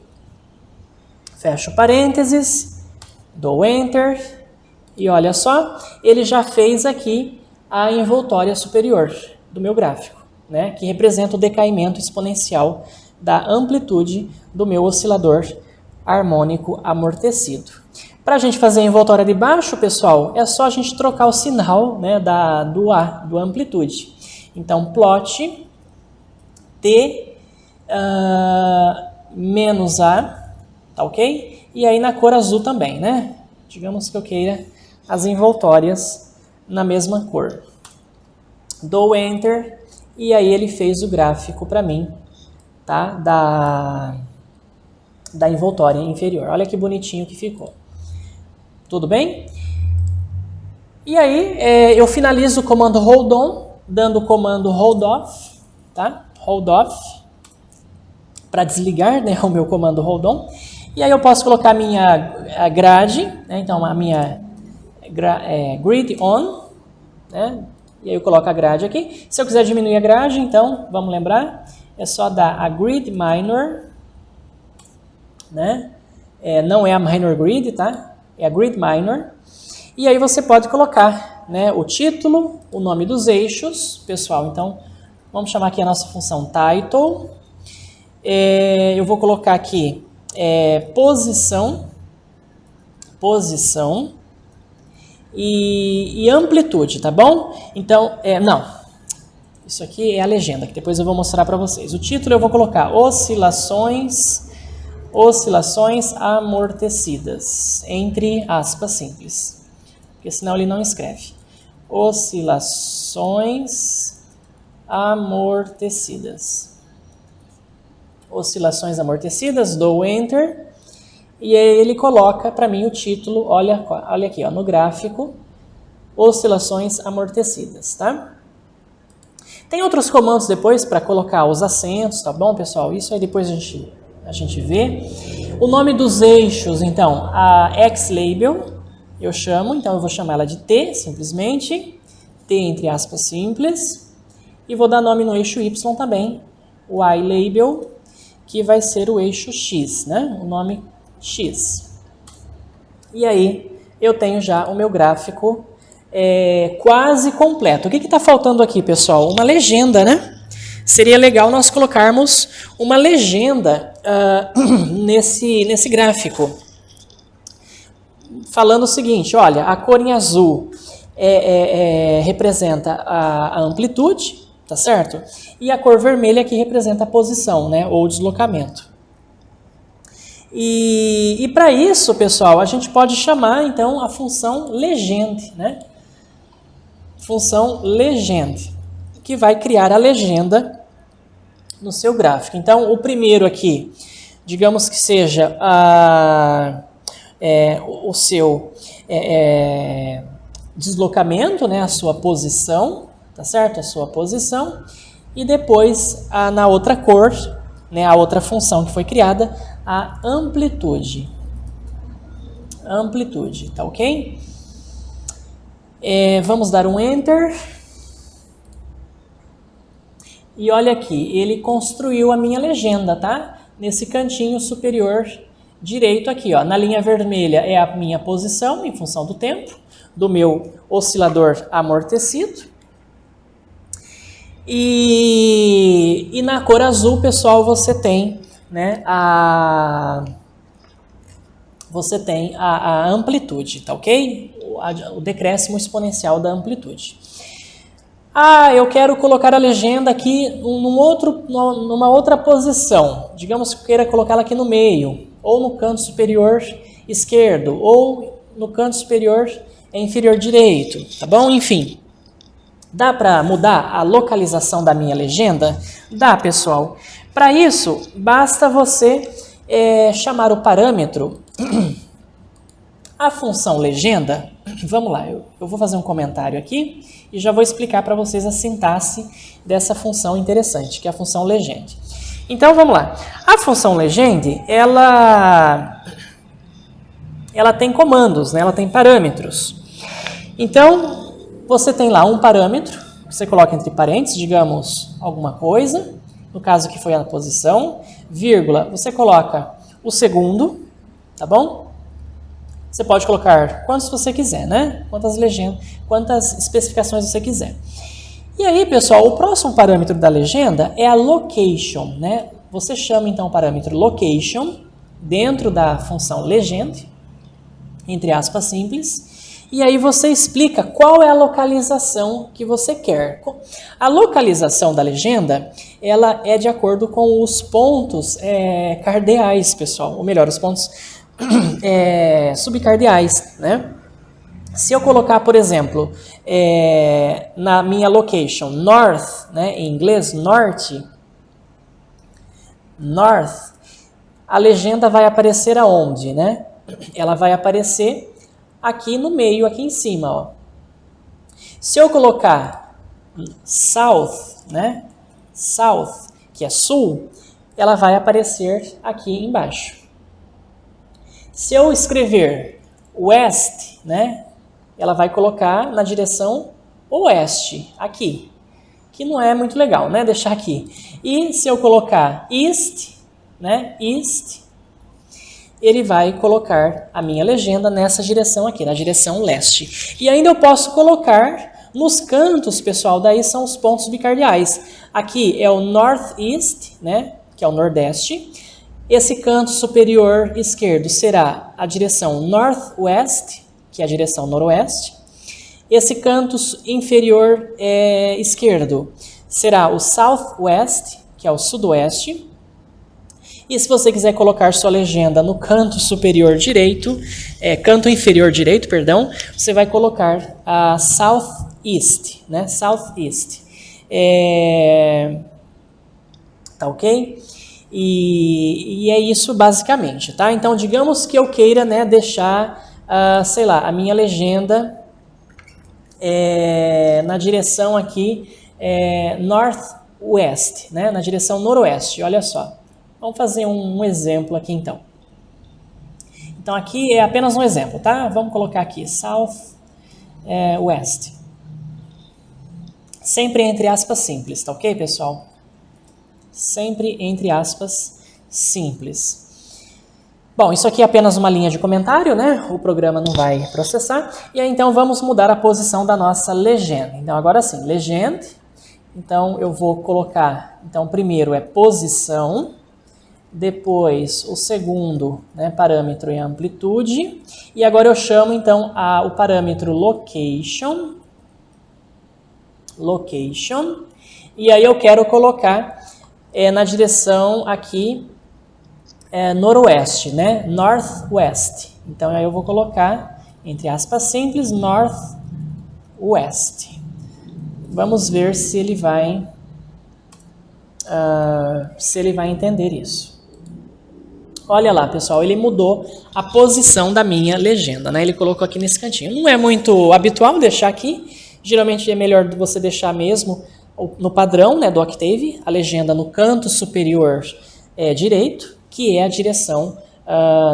Fecho parênteses, dou Enter e olha só, ele já fez aqui a envoltória superior do meu gráfico, né, que representa o decaimento exponencial da amplitude do meu oscilador harmônico amortecido. Para a gente fazer a envoltória de baixo, pessoal, é só a gente trocar o sinal, né, do amplitude. Então, plot T menos A, tá ok? E aí na cor azul também, né? Digamos que eu queira as envoltórias na mesma cor. Dou Enter e aí ele fez o gráfico para mim, tá? Da envoltória inferior. Olha que bonitinho que ficou. Tudo bem? E aí eu finalizo o comando hold on, dando o comando hold off, tá? Hold off, para desligar, né, o meu comando hold on. E aí eu posso colocar a grade, né? Então a minha grid on, né? E aí eu coloco a grade aqui. Se eu quiser diminuir a grade, então, vamos lembrar, é só dar a grid minor, né? Não é a minor grid, tá? É a grid minor. E aí você pode colocar, né, o título, o nome dos eixos, pessoal. Então, vamos chamar aqui a nossa função title. Eu vou colocar aqui posição, e amplitude, tá bom? Então, não, isso aqui é a legenda, que depois eu vou mostrar para vocês. O título eu vou colocar oscilações amortecidas, entre aspas simples, porque senão ele não escreve. Oscilações amortecidas. Oscilações amortecidas, dou Enter, e aí ele coloca para mim o título, olha aqui, ó, no gráfico, oscilações amortecidas, tá? Tem outros comandos depois para colocar os acentos, tá bom, pessoal? Isso aí depois a gente vê. O nome dos eixos, então, a X-Label, eu chamo, então eu vou chamar ela de T, simplesmente, T entre aspas simples, e vou dar nome no eixo Y também, o Y-Label, que vai ser o eixo X, né? O nome X. E aí eu tenho já o meu gráfico quase completo. O que está faltando aqui, pessoal? Uma legenda, né? Seria legal nós colocarmos uma legenda nesse gráfico. Falando o seguinte, olha, a cor em azul representa a amplitude, tá certo? E a cor vermelha aqui representa a posição, né? Ou deslocamento. E para isso, pessoal, a gente pode chamar, então, a função legend, né? Função legend, que vai criar a legenda no seu gráfico. Então, o primeiro aqui, digamos que seja o seu deslocamento, né? A sua posição, tá certo? A sua posição. E depois, na outra cor, né? A outra função que foi criada, a amplitude. Amplitude, tá ok? Vamos dar um Enter. E olha aqui, ele construiu a minha legenda, tá? Nesse cantinho superior direito aqui, ó. Na linha vermelha é a minha posição em função do tempo, do meu oscilador amortecido. E na cor azul, pessoal, você tem, né, a amplitude, tá ok? O decréscimo exponencial da amplitude. Eu quero colocar a legenda aqui numa outra posição. Digamos que eu queira colocá-la aqui no meio, ou no canto superior esquerdo, ou no canto superior inferior direito, tá bom? Enfim, dá para mudar a localização da minha legenda? Dá, pessoal. Para isso, basta você chamar o parâmetro, a função legenda. Vamos lá, eu vou fazer um comentário aqui e já vou explicar para vocês a sintaxe dessa função interessante, que é a função legend. Então, vamos lá. A função legend, ela tem comandos, né? Ela tem parâmetros. Então, você tem lá um parâmetro, você coloca entre parênteses, digamos, alguma coisa, no caso que foi a posição, vírgula, você coloca o segundo, tá bom? Você pode colocar quantos você quiser, né? Quantas especificações você quiser. E aí, pessoal, o próximo parâmetro da legenda é a location, né? Você chama, então, o parâmetro location dentro da função legend, entre aspas simples, e aí você explica qual é a localização que você quer. A localização da legenda, ela é de acordo com os pontos cardeais, pessoal, ou melhor, os pontos subcardeais, né? Se eu colocar, por exemplo, na minha location, north, né, em inglês, norte, north, a legenda vai aparecer aonde, né? Ela vai aparecer aqui no meio, aqui em cima, ó. Se eu colocar south, né, south, que é sul, ela vai aparecer aqui embaixo. Se eu escrever west, né, ela vai colocar na direção oeste, aqui, que não é muito legal, né, deixar aqui. E se eu colocar east, né, east, ele vai colocar a minha legenda nessa direção aqui, na direção leste. E ainda eu posso colocar nos cantos, pessoal, daí são os pontos bicardiais. Aqui é o northeast, né, que é o nordeste. Esse canto superior esquerdo será a direção northwest, que é a direção noroeste. esse canto inferior esquerdo será o Southwest, que é o sudoeste. E se você quiser colocar sua legenda no canto superior direito, canto inferior direito, perdão, você vai colocar a Southeast, né? Southeast. Tá ok? E é isso basicamente, tá? Então, digamos que eu queira, né, deixar, sei lá, a minha legenda na direção aqui Northwest, né? Na direção noroeste, olha só. Vamos fazer um exemplo aqui, então. Então, aqui é apenas um exemplo, tá? Vamos colocar aqui, Southwest. Sempre entre aspas simples, tá ok, pessoal? Sempre entre aspas simples. Bom, isso aqui é apenas uma linha de comentário, né? O programa não vai processar. E aí, então, vamos mudar a posição da nossa legenda. Então, agora sim, legend. Então, eu vou colocar... Então, primeiro é posição. Depois, o segundo, né, parâmetro é amplitude. E agora eu chamo, então, o parâmetro location. Location. E aí eu quero colocar na direção aqui noroeste, né? Northwest. Então, aí eu vou colocar, entre aspas simples, Northwest. Vamos ver se ele vai entender isso. Olha lá, pessoal, ele mudou a posição da minha legenda, né? Ele colocou aqui nesse cantinho. Não é muito habitual deixar aqui. Geralmente é melhor você deixar mesmo no padrão, né, do Octave, a legenda no canto superior direito, que é a direção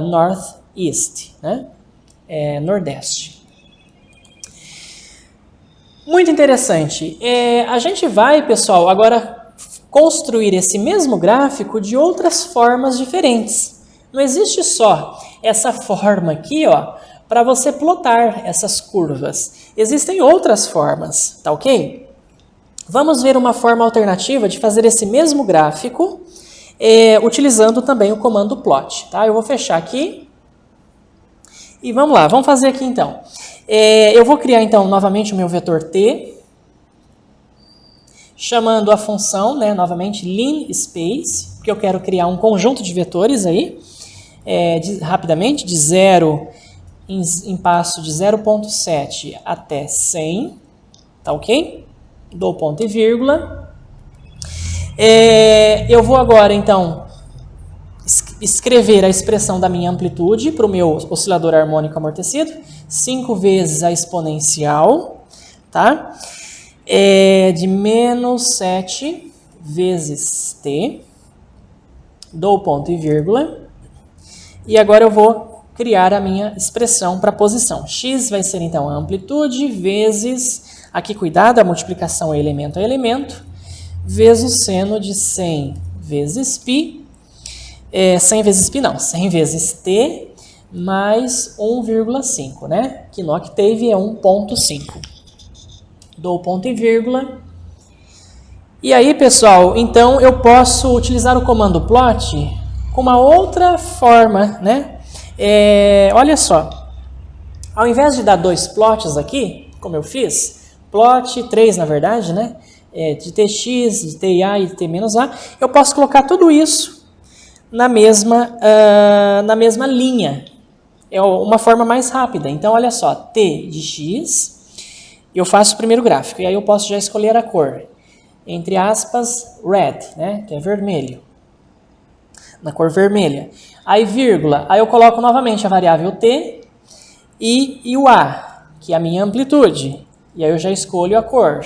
Northeast, né? Nordeste. Muito interessante. A gente vai, pessoal, agora construir esse mesmo gráfico de outras formas diferentes. Não existe só essa forma aqui, ó, para você plotar essas curvas. Existem outras formas, tá ok? Vamos ver uma forma alternativa de fazer esse mesmo gráfico, utilizando também o comando plot, tá? Eu vou fechar aqui e vamos lá, vamos fazer aqui então. Eu vou criar então novamente o meu vetor T, chamando a função, né, novamente linspace, porque eu quero criar um conjunto de vetores aí, rapidamente, de 0 em passo de 0,7 até 100, tá ok? Dou ponto e vírgula. Eu vou agora, então, escrever a expressão da minha amplitude para o meu oscilador harmônico amortecido, 5 vezes a exponencial, tá? De menos 7 vezes t, dou ponto e vírgula, e agora eu vou criar a minha expressão para posição. X vai ser então a amplitude vezes, aqui cuidado, a multiplicação é elemento a elemento, vezes o seno de 100 vezes π, 100 vezes π não, 100 vezes t, mais 1,5, né? Que no Octave é 1,5. Dou ponto e vírgula. E aí, pessoal, então eu posso utilizar o comando plot com uma outra forma, né? Olha só, ao invés de dar 2 plots aqui, como eu fiz, plot 3 na verdade, né? De tx, de tia e de t menos a, eu posso colocar tudo isso na mesma linha. É uma forma mais rápida. Então, olha só, t de x, eu faço o primeiro gráfico, e aí eu posso já escolher a cor, entre aspas, red, né? Que é vermelho. Na cor vermelha. Aí, vírgula, aí eu coloco novamente a variável t e o a, que é a minha amplitude. E aí eu já escolho a cor.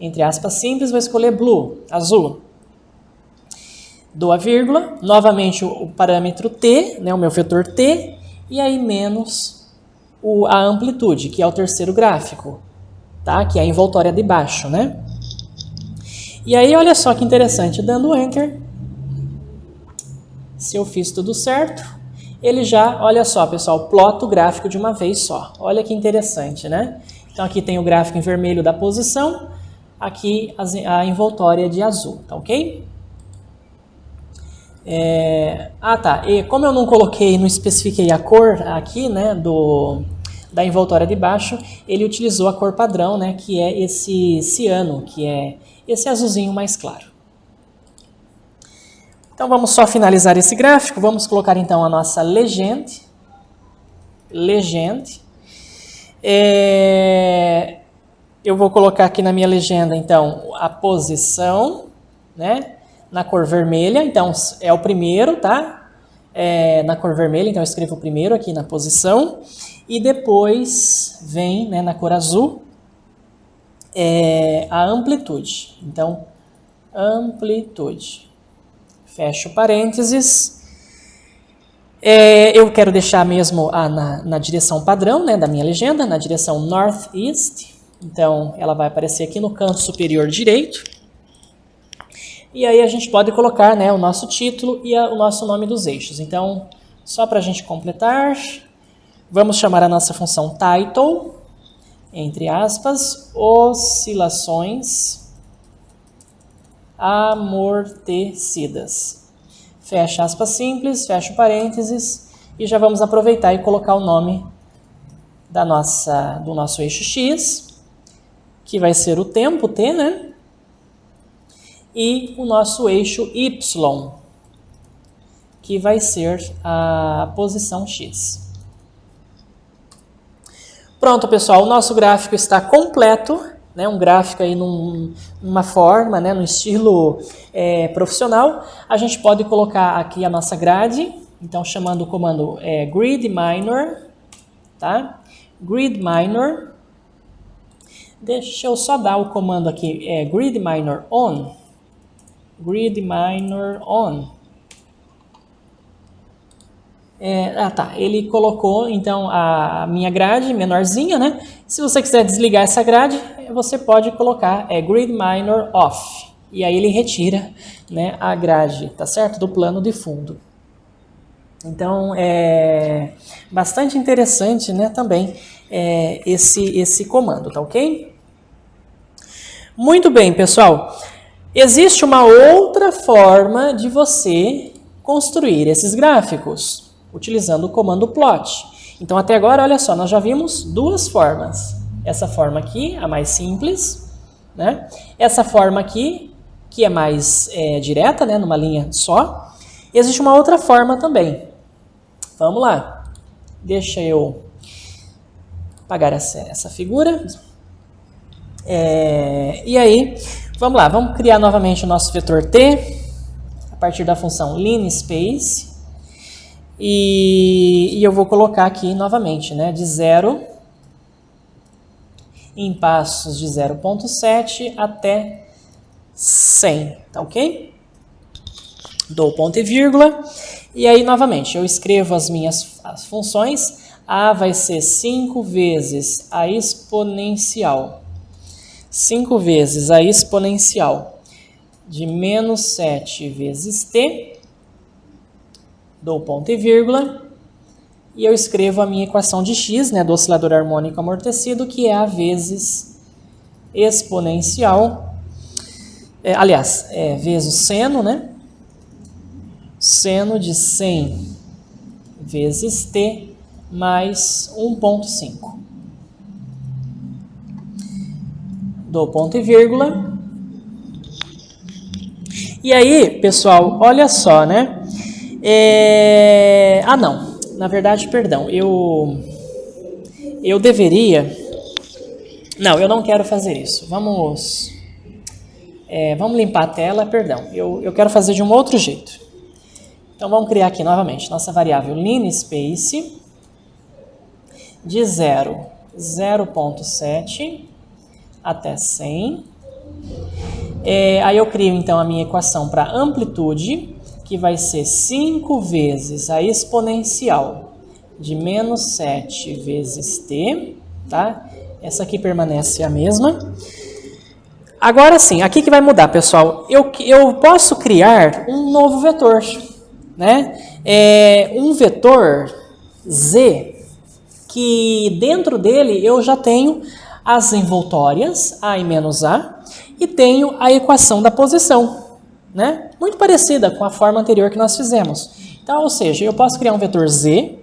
Entre aspas simples, vou escolher blue, azul. Dou a vírgula, novamente o parâmetro t, né, o meu vetor t, e aí menos a amplitude, que é o terceiro gráfico, tá? Que é a envoltória de baixo, né? E aí, olha só que interessante, dando Enter, se eu fiz tudo certo, ele já, olha só, pessoal, plota o gráfico de uma vez só. Olha que interessante, né? Então, aqui tem o gráfico em vermelho da posição, aqui a envoltória de azul, tá ok? Tá, e como eu não coloquei, não especifiquei a cor aqui, né, da envoltória de baixo, ele utilizou a cor padrão, né, que é esse ciano, que é esse azulzinho mais claro. Então vamos só finalizar esse gráfico, vamos colocar então a nossa legend. Eu vou colocar aqui na minha legenda então a posição, né, na cor vermelha, então é o primeiro, tá? Na cor vermelha, então eu escrevo o primeiro aqui na posição, e depois vem, né, na cor azul, a amplitude. Então, amplitude. Fecho parênteses. Eu quero deixar mesmo na direção padrão, né, da minha legenda, na direção Northeast. Então, ela vai aparecer aqui no canto superior direito. E aí a gente pode colocar, né, o nosso título e o nosso nome dos eixos. Então, só para a gente completar, vamos chamar a nossa função title, entre aspas, oscilações amortecidas. Fecha aspas simples, fecha parênteses e já vamos aproveitar e colocar o nome do nosso eixo X, que vai ser o tempo T, né? E o nosso eixo Y, que vai ser a posição X. Pronto, pessoal, o nosso gráfico está completo, né? Um gráfico aí numa forma, né? No estilo profissional. A gente pode colocar aqui a nossa grade, então chamando o comando grid minor, tá? Grid minor. Deixa eu só dar o comando aqui, grid minor on. Grid minor on. Ele colocou então a minha grade menorzinha, né? Se você quiser desligar essa grade, você pode colocar grid minor off. E aí ele retira, né, a grade, tá certo? Do plano de fundo. Então é bastante interessante, né, também esse comando, tá ok? Muito bem, pessoal. Existe uma outra forma de você construir esses gráficos, utilizando o comando plot. Então, até agora, olha só, nós já vimos duas formas. Essa forma aqui, a mais simples, né? Essa forma aqui, que é mais direta, né? Numa linha só. Existe uma outra forma também. Vamos lá. Deixa eu apagar essa figura. E aí, vamos lá, vamos criar novamente o nosso vetor T, a partir da função linspace, e eu vou colocar aqui novamente, né, de 0 em passos de 0,7 até 100, tá ok? Dou ponto e vírgula, e aí novamente eu escrevo as funções. A vai ser 5 vezes a exponencial. 5 vezes a exponencial de menos 7 vezes t, dou ponto e vírgula, e eu escrevo a minha equação de x, né, do oscilador harmônico amortecido, que é a vezes exponencial, vezes o seno, né, seno de 100 vezes t mais 1,5. Dou ponto e vírgula. E aí, pessoal, olha só, né? Não. Na verdade, perdão. Eu deveria... Não, eu não quero fazer isso. Vamos limpar a tela, perdão. Eu quero fazer de um outro jeito. Então, vamos criar aqui novamente nossa variável linspace de 0,7 até 100. Aí eu crio então a minha equação para amplitude, que vai ser 5 vezes a exponencial de menos 7 vezes t, tá? Essa aqui permanece a mesma. Agora sim, aqui que vai mudar, pessoal. Eu posso criar um novo vetor, né? Um vetor z, que dentro dele eu já tenho as envoltórias, A e menos A, e tenho a equação da posição, né? Muito parecida com a forma anterior que nós fizemos. Então, ou seja, eu posso criar um vetor Z,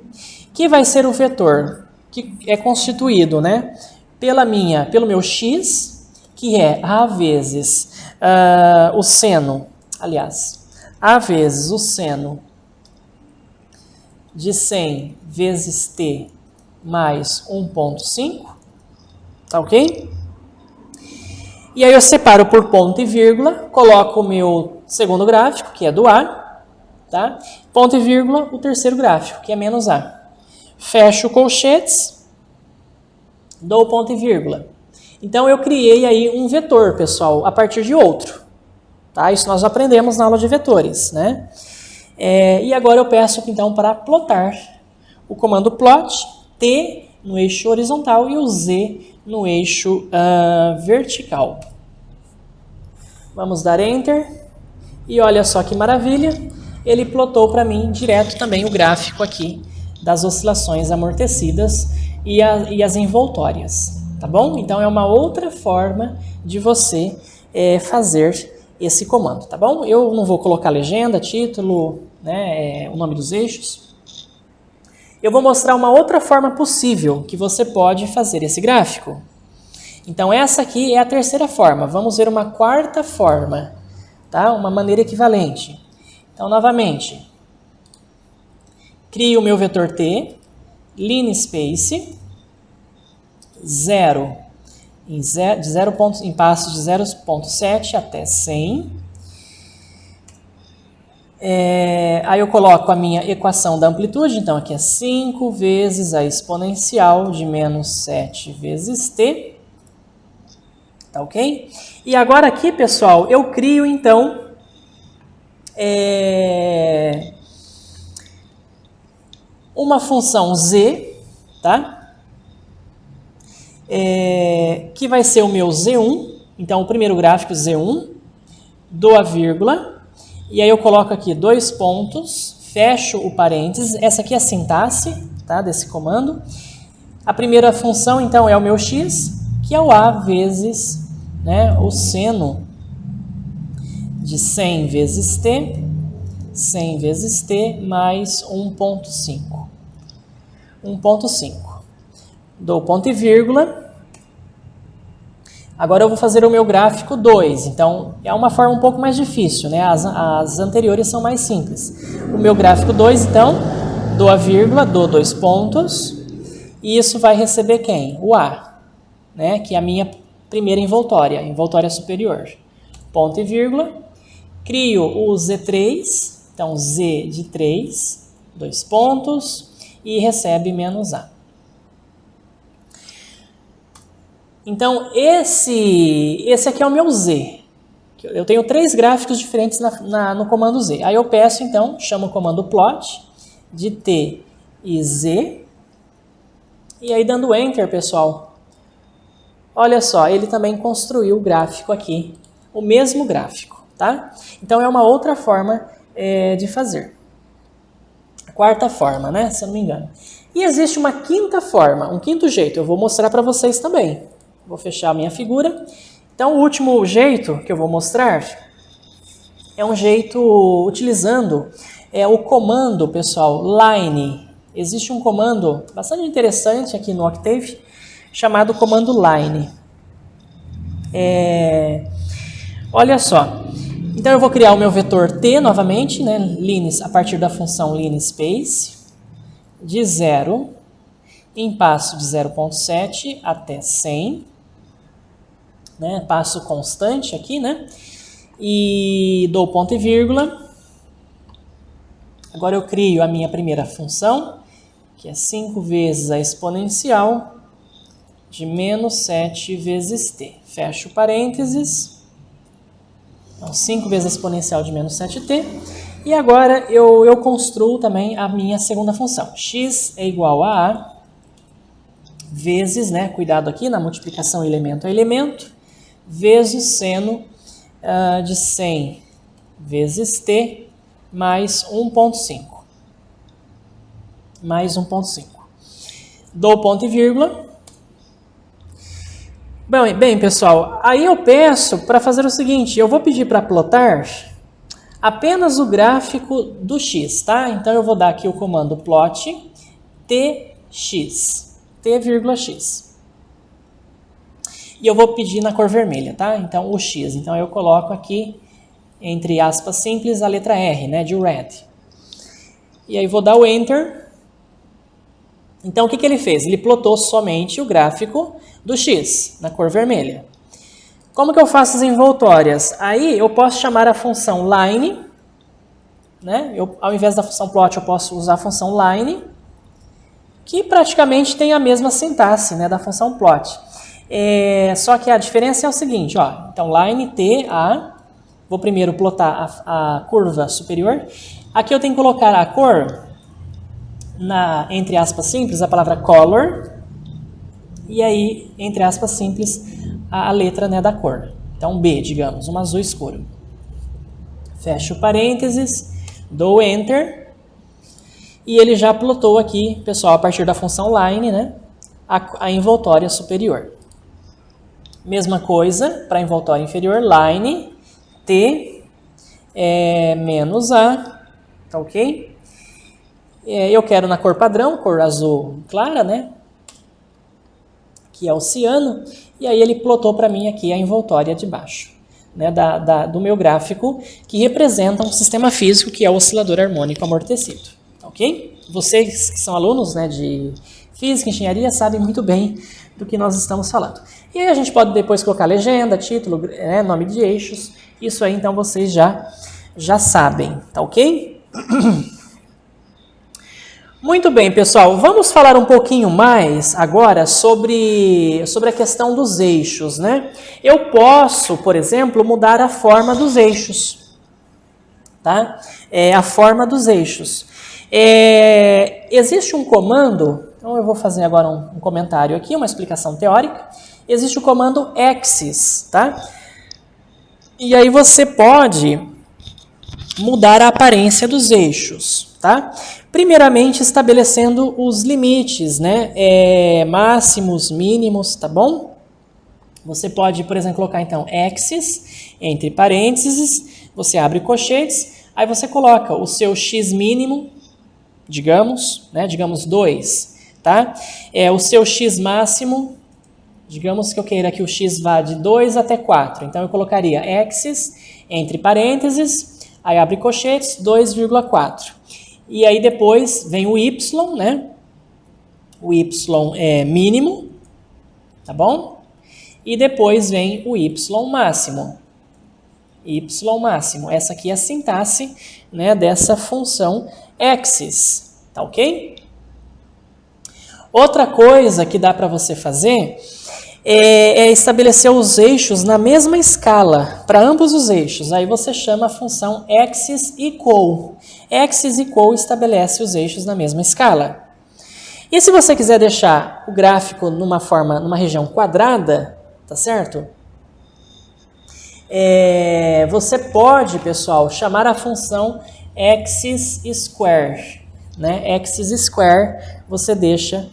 que vai ser o vetor que é constituído, né, pelo meu x, que é a vezes o seno, aliás, a vezes o seno de 100 vezes t mais 1,5, tá ok? E aí eu separo por ponto e vírgula, coloco o meu segundo gráfico, que é do A, tá? Ponto e vírgula, o terceiro gráfico, que é menos A. Fecho colchetes, dou ponto e vírgula. Então eu criei aí um vetor, pessoal, a partir de outro. Tá? Isso nós aprendemos na aula de vetores, né? E agora eu peço então para plotar o comando plot, T no eixo horizontal e o Z no eixo vertical. Vamos dar Enter. E olha só que maravilha, ele plotou para mim direto também o gráfico aqui das oscilações amortecidas e as envoltórias, tá bom? Então é uma outra forma de você fazer esse comando, tá bom? Eu não vou colocar legenda, título, né, o nome dos eixos. Eu vou mostrar uma outra forma possível que você pode fazer esse gráfico. Então essa aqui é a terceira forma. Vamos ver uma quarta forma, tá? Uma maneira equivalente. Então novamente, crio o meu vetor T, linspace, 0 em passos de 0,7 até 100. Aí eu coloco a minha equação da amplitude, então aqui é 5 vezes a exponencial de menos 7 vezes t, tá ok? E agora aqui, pessoal, eu crio então uma função z, tá? Que vai ser o meu Z1, então o primeiro gráfico Z1, dou a vírgula, e aí eu coloco aqui 2 pontos, fecho o parênteses, essa aqui é a sintaxe, tá, desse comando. A primeira função então é o meu x, que é o a vezes, né, o seno de 100 vezes t mais 1,5. 1,5. Dou ponto e vírgula. Agora eu vou fazer o meu gráfico 2. Então, é uma forma um pouco mais difícil, né? As anteriores são mais simples. O meu gráfico 2, então, dou a vírgula, dou 2 pontos. E isso vai receber quem? O A, né? Que é a minha primeira envoltória superior. Ponto e vírgula. Crio o Z3, então Z de 3, 2 pontos. E recebe menos A. Então, esse aqui é o meu Z. Eu tenho 3 gráficos diferentes no comando Z. Aí eu peço, então, chamo o comando plot de T e Z. E aí, dando Enter, pessoal, olha só, ele também construiu o gráfico aqui, o mesmo gráfico, tá? Então, é uma outra forma de fazer. A quarta forma, né? Se eu não me engano. E existe uma quinta forma, um quinto jeito. Eu vou mostrar para vocês também. Vou fechar a minha figura. Então, o último jeito que eu vou mostrar é um jeito utilizando o comando, pessoal, line. Existe um comando bastante interessante aqui no Octave, chamado comando line. Olha só. Então, eu vou criar o meu vetor t novamente, né, a partir da função linspace, de 0 em passo de 0,7 até 100. Né, passo constante aqui, né? E dou ponto e vírgula. Agora eu crio a minha primeira função, que é 5 vezes a exponencial de menos 7 vezes t. Fecho parênteses. Então, 5 vezes a exponencial de menos 7t. E agora eu construo também a minha segunda função. X é igual a vezes, né? Cuidado aqui na multiplicação elemento a elemento. Vezes seno de 100 vezes t mais 1,5. Mais 1,5. Dou ponto e vírgula. Bem, pessoal, aí eu peço para fazer o seguinte, eu vou pedir para plotar apenas o gráfico do x, tá? Então eu vou dar aqui o comando plot tx. t, x. E eu vou pedir na cor vermelha, tá? Então, o x. Então, eu coloco aqui, entre aspas simples, a letra R, né? De red. E aí, vou dar o Enter. Então, o que ele fez? Ele plotou somente o gráfico do x, na cor vermelha. Como que eu faço as envoltórias? Aí, eu posso chamar a função line, né? Ao invés da função plot, eu posso usar a função line, que praticamente tem a mesma sintaxe, né, da função plot. Só que a diferença é o seguinte, ó. Então, line t, a. Vou primeiro plotar a curva superior. Aqui eu tenho que colocar a cor, entre aspas simples, a palavra color. E aí, entre aspas simples, a letra, né, da cor. Então, B, digamos, um azul escuro. Fecho parênteses, dou Enter. E ele já plotou aqui, pessoal, a partir da função line, né, a envoltória superior. Mesma coisa para a envoltória inferior, line, T, menos A, tá ok? Eu quero na cor padrão, cor azul clara, né? Que é o ciano, e aí ele plotou para mim aqui a envoltória de baixo, né, do meu gráfico, que representa um sistema físico que é o oscilador harmônico amortecido, tá ok? Vocês que são alunos, né, de física e engenharia sabem muito bem do que nós estamos falando. E aí a gente pode depois colocar legenda, título, nome de eixos, isso aí então vocês já sabem, tá ok? Muito bem, pessoal, vamos falar um pouquinho mais agora sobre a questão dos eixos, né? Eu posso, por exemplo, mudar a forma dos eixos, tá? A forma dos eixos. Existe um comando, então eu vou fazer agora um comentário aqui, uma explicação teórica. Existe o comando axis, tá? E aí você pode mudar a aparência dos eixos, tá? Primeiramente, estabelecendo os limites, né? Máximos, mínimos, tá bom? Você pode, por exemplo, colocar então axis, entre parênteses, você abre colchetes, aí você coloca o seu x mínimo, digamos, né? Digamos 2, tá? O seu x máximo, digamos que eu queira que o x vá de 2 até 4, então eu colocaria axis, entre parênteses, aí abre colchetes, 2,4. E aí depois vem o y, né? O y é mínimo, tá bom? E depois vem o y máximo. Y máximo. Essa aqui é a sintaxe, né, dessa função axis, tá ok? Outra coisa que dá para você fazer é estabelecer os eixos na mesma escala, para ambos os eixos. Aí você chama a função axis equal. Axis equal estabelece os eixos na mesma escala. E se você quiser deixar o gráfico numa região quadrada, tá certo? Você pode, pessoal, chamar a função axis square, né? Axis square, você deixa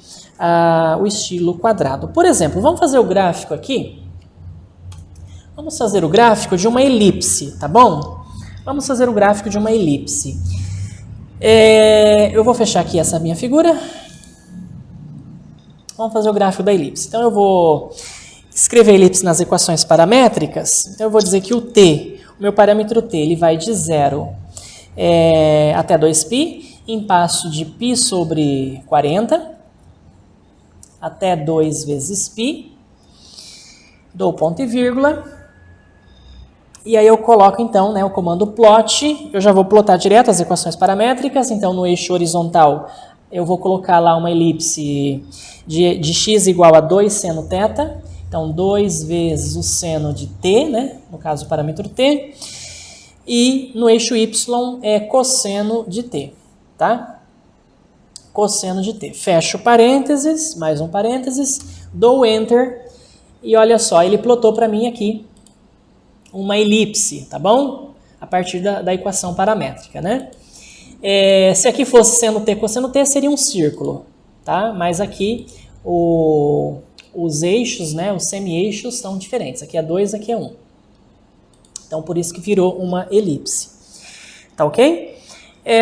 o estilo quadrado. Por exemplo, vamos fazer o gráfico aqui. Vamos fazer o gráfico de uma elipse, tá bom? Vamos fazer o gráfico de uma elipse. Eu vou fechar aqui essa minha figura. Vamos fazer o gráfico da elipse. Então eu vou escrever a elipse nas equações paramétricas. Então eu vou dizer que o t, o meu parâmetro t, ele vai de 0 até 2π, em passo de π sobre 40, até 2 vezes π, dou ponto e vírgula, e aí eu coloco então, né, o comando plot. Eu já vou plotar direto as equações paramétricas. Então no eixo horizontal eu vou colocar lá uma elipse de x igual a 2 seno θ, então 2 vezes o seno de t, né, no caso o parâmetro t, e no eixo y é cosseno de t, tá? Cosseno de t. Fecho parênteses, mais um parênteses, dou Enter, e olha só, ele plotou para mim aqui uma elipse, tá bom? A partir da equação paramétrica, né? Se aqui fosse seno t, cosseno t, seria um círculo, tá? Mas aqui os eixos, né, os semi-eixos são diferentes. Aqui é 2, aqui é 1. Então, por isso que virou uma elipse. Tá ok?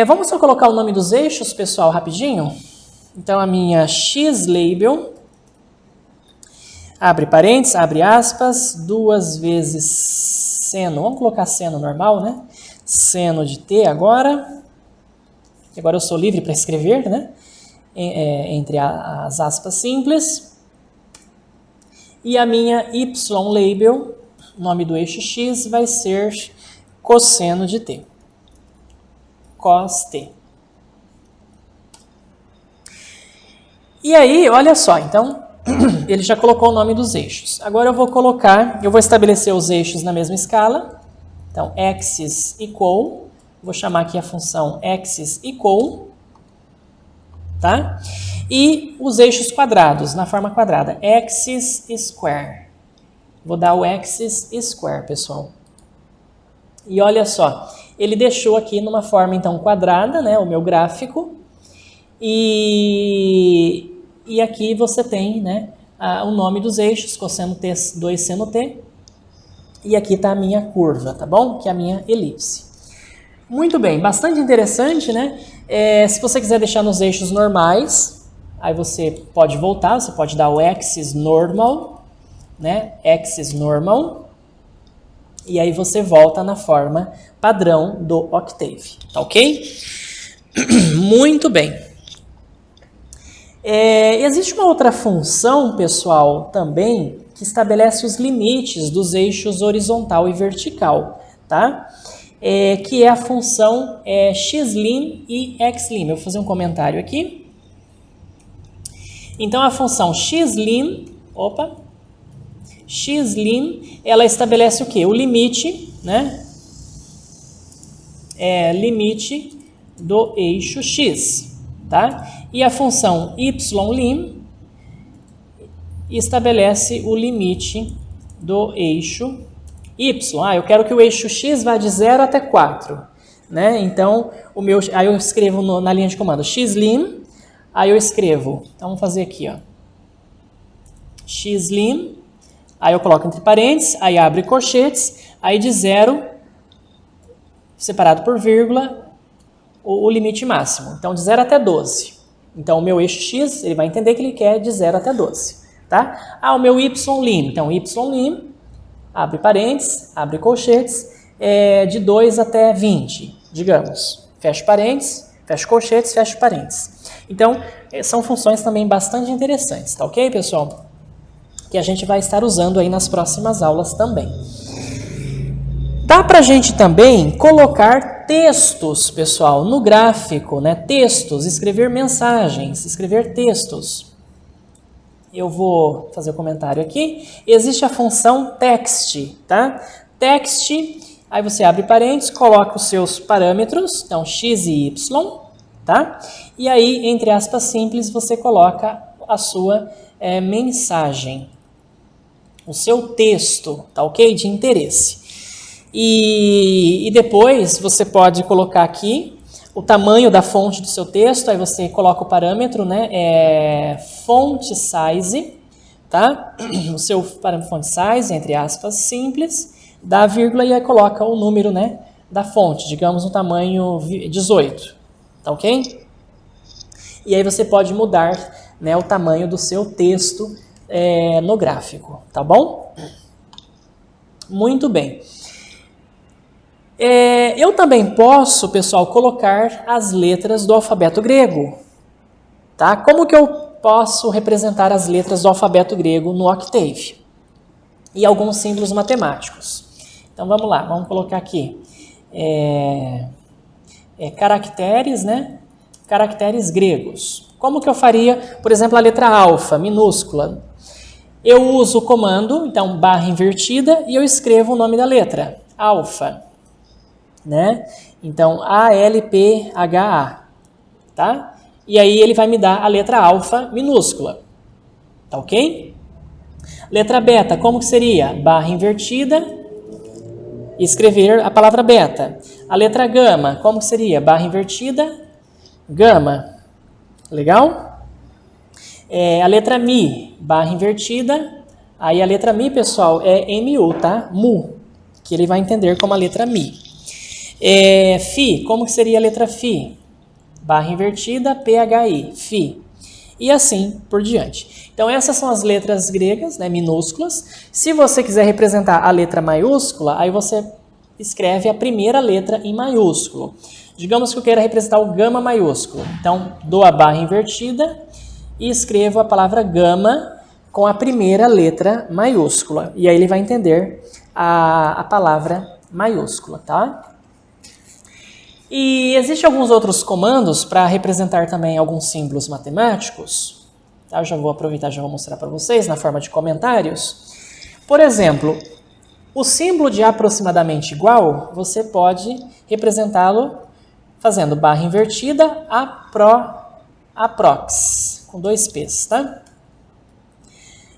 Vamos só colocar o nome dos eixos, pessoal, rapidinho. Então, a minha x-label, abre parênteses, abre aspas, 2 vezes seno, vamos colocar seno normal, né? Seno de t agora eu sou livre para escrever, né? Entre as aspas simples. E a minha y-label, nome do eixo x, vai ser cosseno de t. Cos t. E aí, olha só, então, ele já colocou o nome dos eixos. Agora eu vou estabelecer os eixos na mesma escala. Então, axis equal, vou chamar aqui a função axis equal, tá? E os eixos quadrados, na forma quadrada, axis square. Vou dar o axis square, pessoal. E olha só, ele deixou aqui numa forma, então, quadrada, né, o meu gráfico. E aqui você tem, né, o nome dos eixos, cosseno t, 2 seno t. E aqui está a minha curva, tá bom? Que é a minha elipse. Muito bem, bastante interessante, né? Se você quiser deixar nos eixos normais, aí você pode voltar, você pode dar o axis normal, né? Axis normal. E aí você volta na forma padrão do Octave, tá ok? Muito bem. Existe uma outra função, pessoal, também, que estabelece os limites dos eixos horizontal e vertical, tá? Que é a função xlim e xlim. Eu vou fazer um comentário aqui. Então, a função xlim, ela estabelece o quê? O limite, né? Limite do eixo x, tá? E a função ylim estabelece o limite do eixo y. Eu quero que o eixo x vá de 0 até 4, né? Então, aí eu escrevo na linha de comando xlim, aí eu escrevo, então vamos fazer aqui, ó, xlim, aí eu coloco entre parênteses, aí abre corchetes, aí de 0, separado por vírgula, o limite máximo. Então, de 0 até 12. Então, o meu eixo x, ele vai entender que ele quer de 0 até 12, tá? O meu ylim, então, ylim, abre parênteses, abre colchetes, de 2 até 20, digamos. Fecha parênteses, fecha colchetes, fecha parênteses. Então, são funções também bastante interessantes, tá ok, pessoal? Que a gente vai estar usando aí nas próximas aulas também. Dá pra gente também colocar textos, pessoal, no gráfico, né? Textos, escrever mensagens, escrever textos. Eu vou fazer o comentário aqui. Existe a função text, tá? Text, aí você abre parênteses, coloca os seus parâmetros, então x e y, tá? E aí, entre aspas simples, você coloca a sua mensagem, o seu texto, tá ok? De interesse. E depois você pode colocar aqui o tamanho da fonte do seu texto, aí você coloca o parâmetro, né, font size, tá? O seu parâmetro font size, entre aspas, simples, dá vírgula e aí coloca o número, né, da fonte, digamos no tamanho 18, tá ok? E aí você pode mudar, né, o tamanho do seu texto no gráfico, tá bom? Muito bem. Eu também posso, pessoal, colocar as letras do alfabeto grego, tá? Como que eu posso representar as letras do alfabeto grego no Octave? E alguns símbolos matemáticos. Então, vamos lá, vamos colocar aqui caracteres, né? Caracteres gregos. Como que eu faria, por exemplo, a letra alfa, minúscula? Eu uso o comando, então, barra invertida, e eu escrevo o nome da letra, alfa. Né? Então, A-L-P-H-A, tá? E aí ele vai me dar a letra alfa minúscula, tá ok? Letra beta, como que seria? Barra invertida e escrever a palavra beta. A letra gama, como que seria? Barra invertida, gama. Legal? A letra mi, barra invertida. Aí a letra mi, pessoal, é MU, tá? Mu, que ele vai entender como a letra mi. Fi, como que seria a letra Fi? Barra invertida, PHI, Fi. e assim por diante. Então essas são as letras gregas, né, minúsculas. Se você quiser representar a letra maiúscula, aí você escreve a primeira letra em maiúsculo. Digamos que eu queira representar o gama maiúsculo. Então, dou a barra invertida e escrevo a palavra gama com a primeira letra maiúscula. E aí ele vai entender a palavra maiúscula, tá? E existem alguns outros comandos para representar também alguns símbolos matemáticos. Tá? Eu já vou aproveitar e já vou mostrar para vocês na forma de comentários. Por exemplo, o símbolo de aproximadamente igual, você pode representá-lo fazendo barra invertida, aprox, com 2 P's, tá?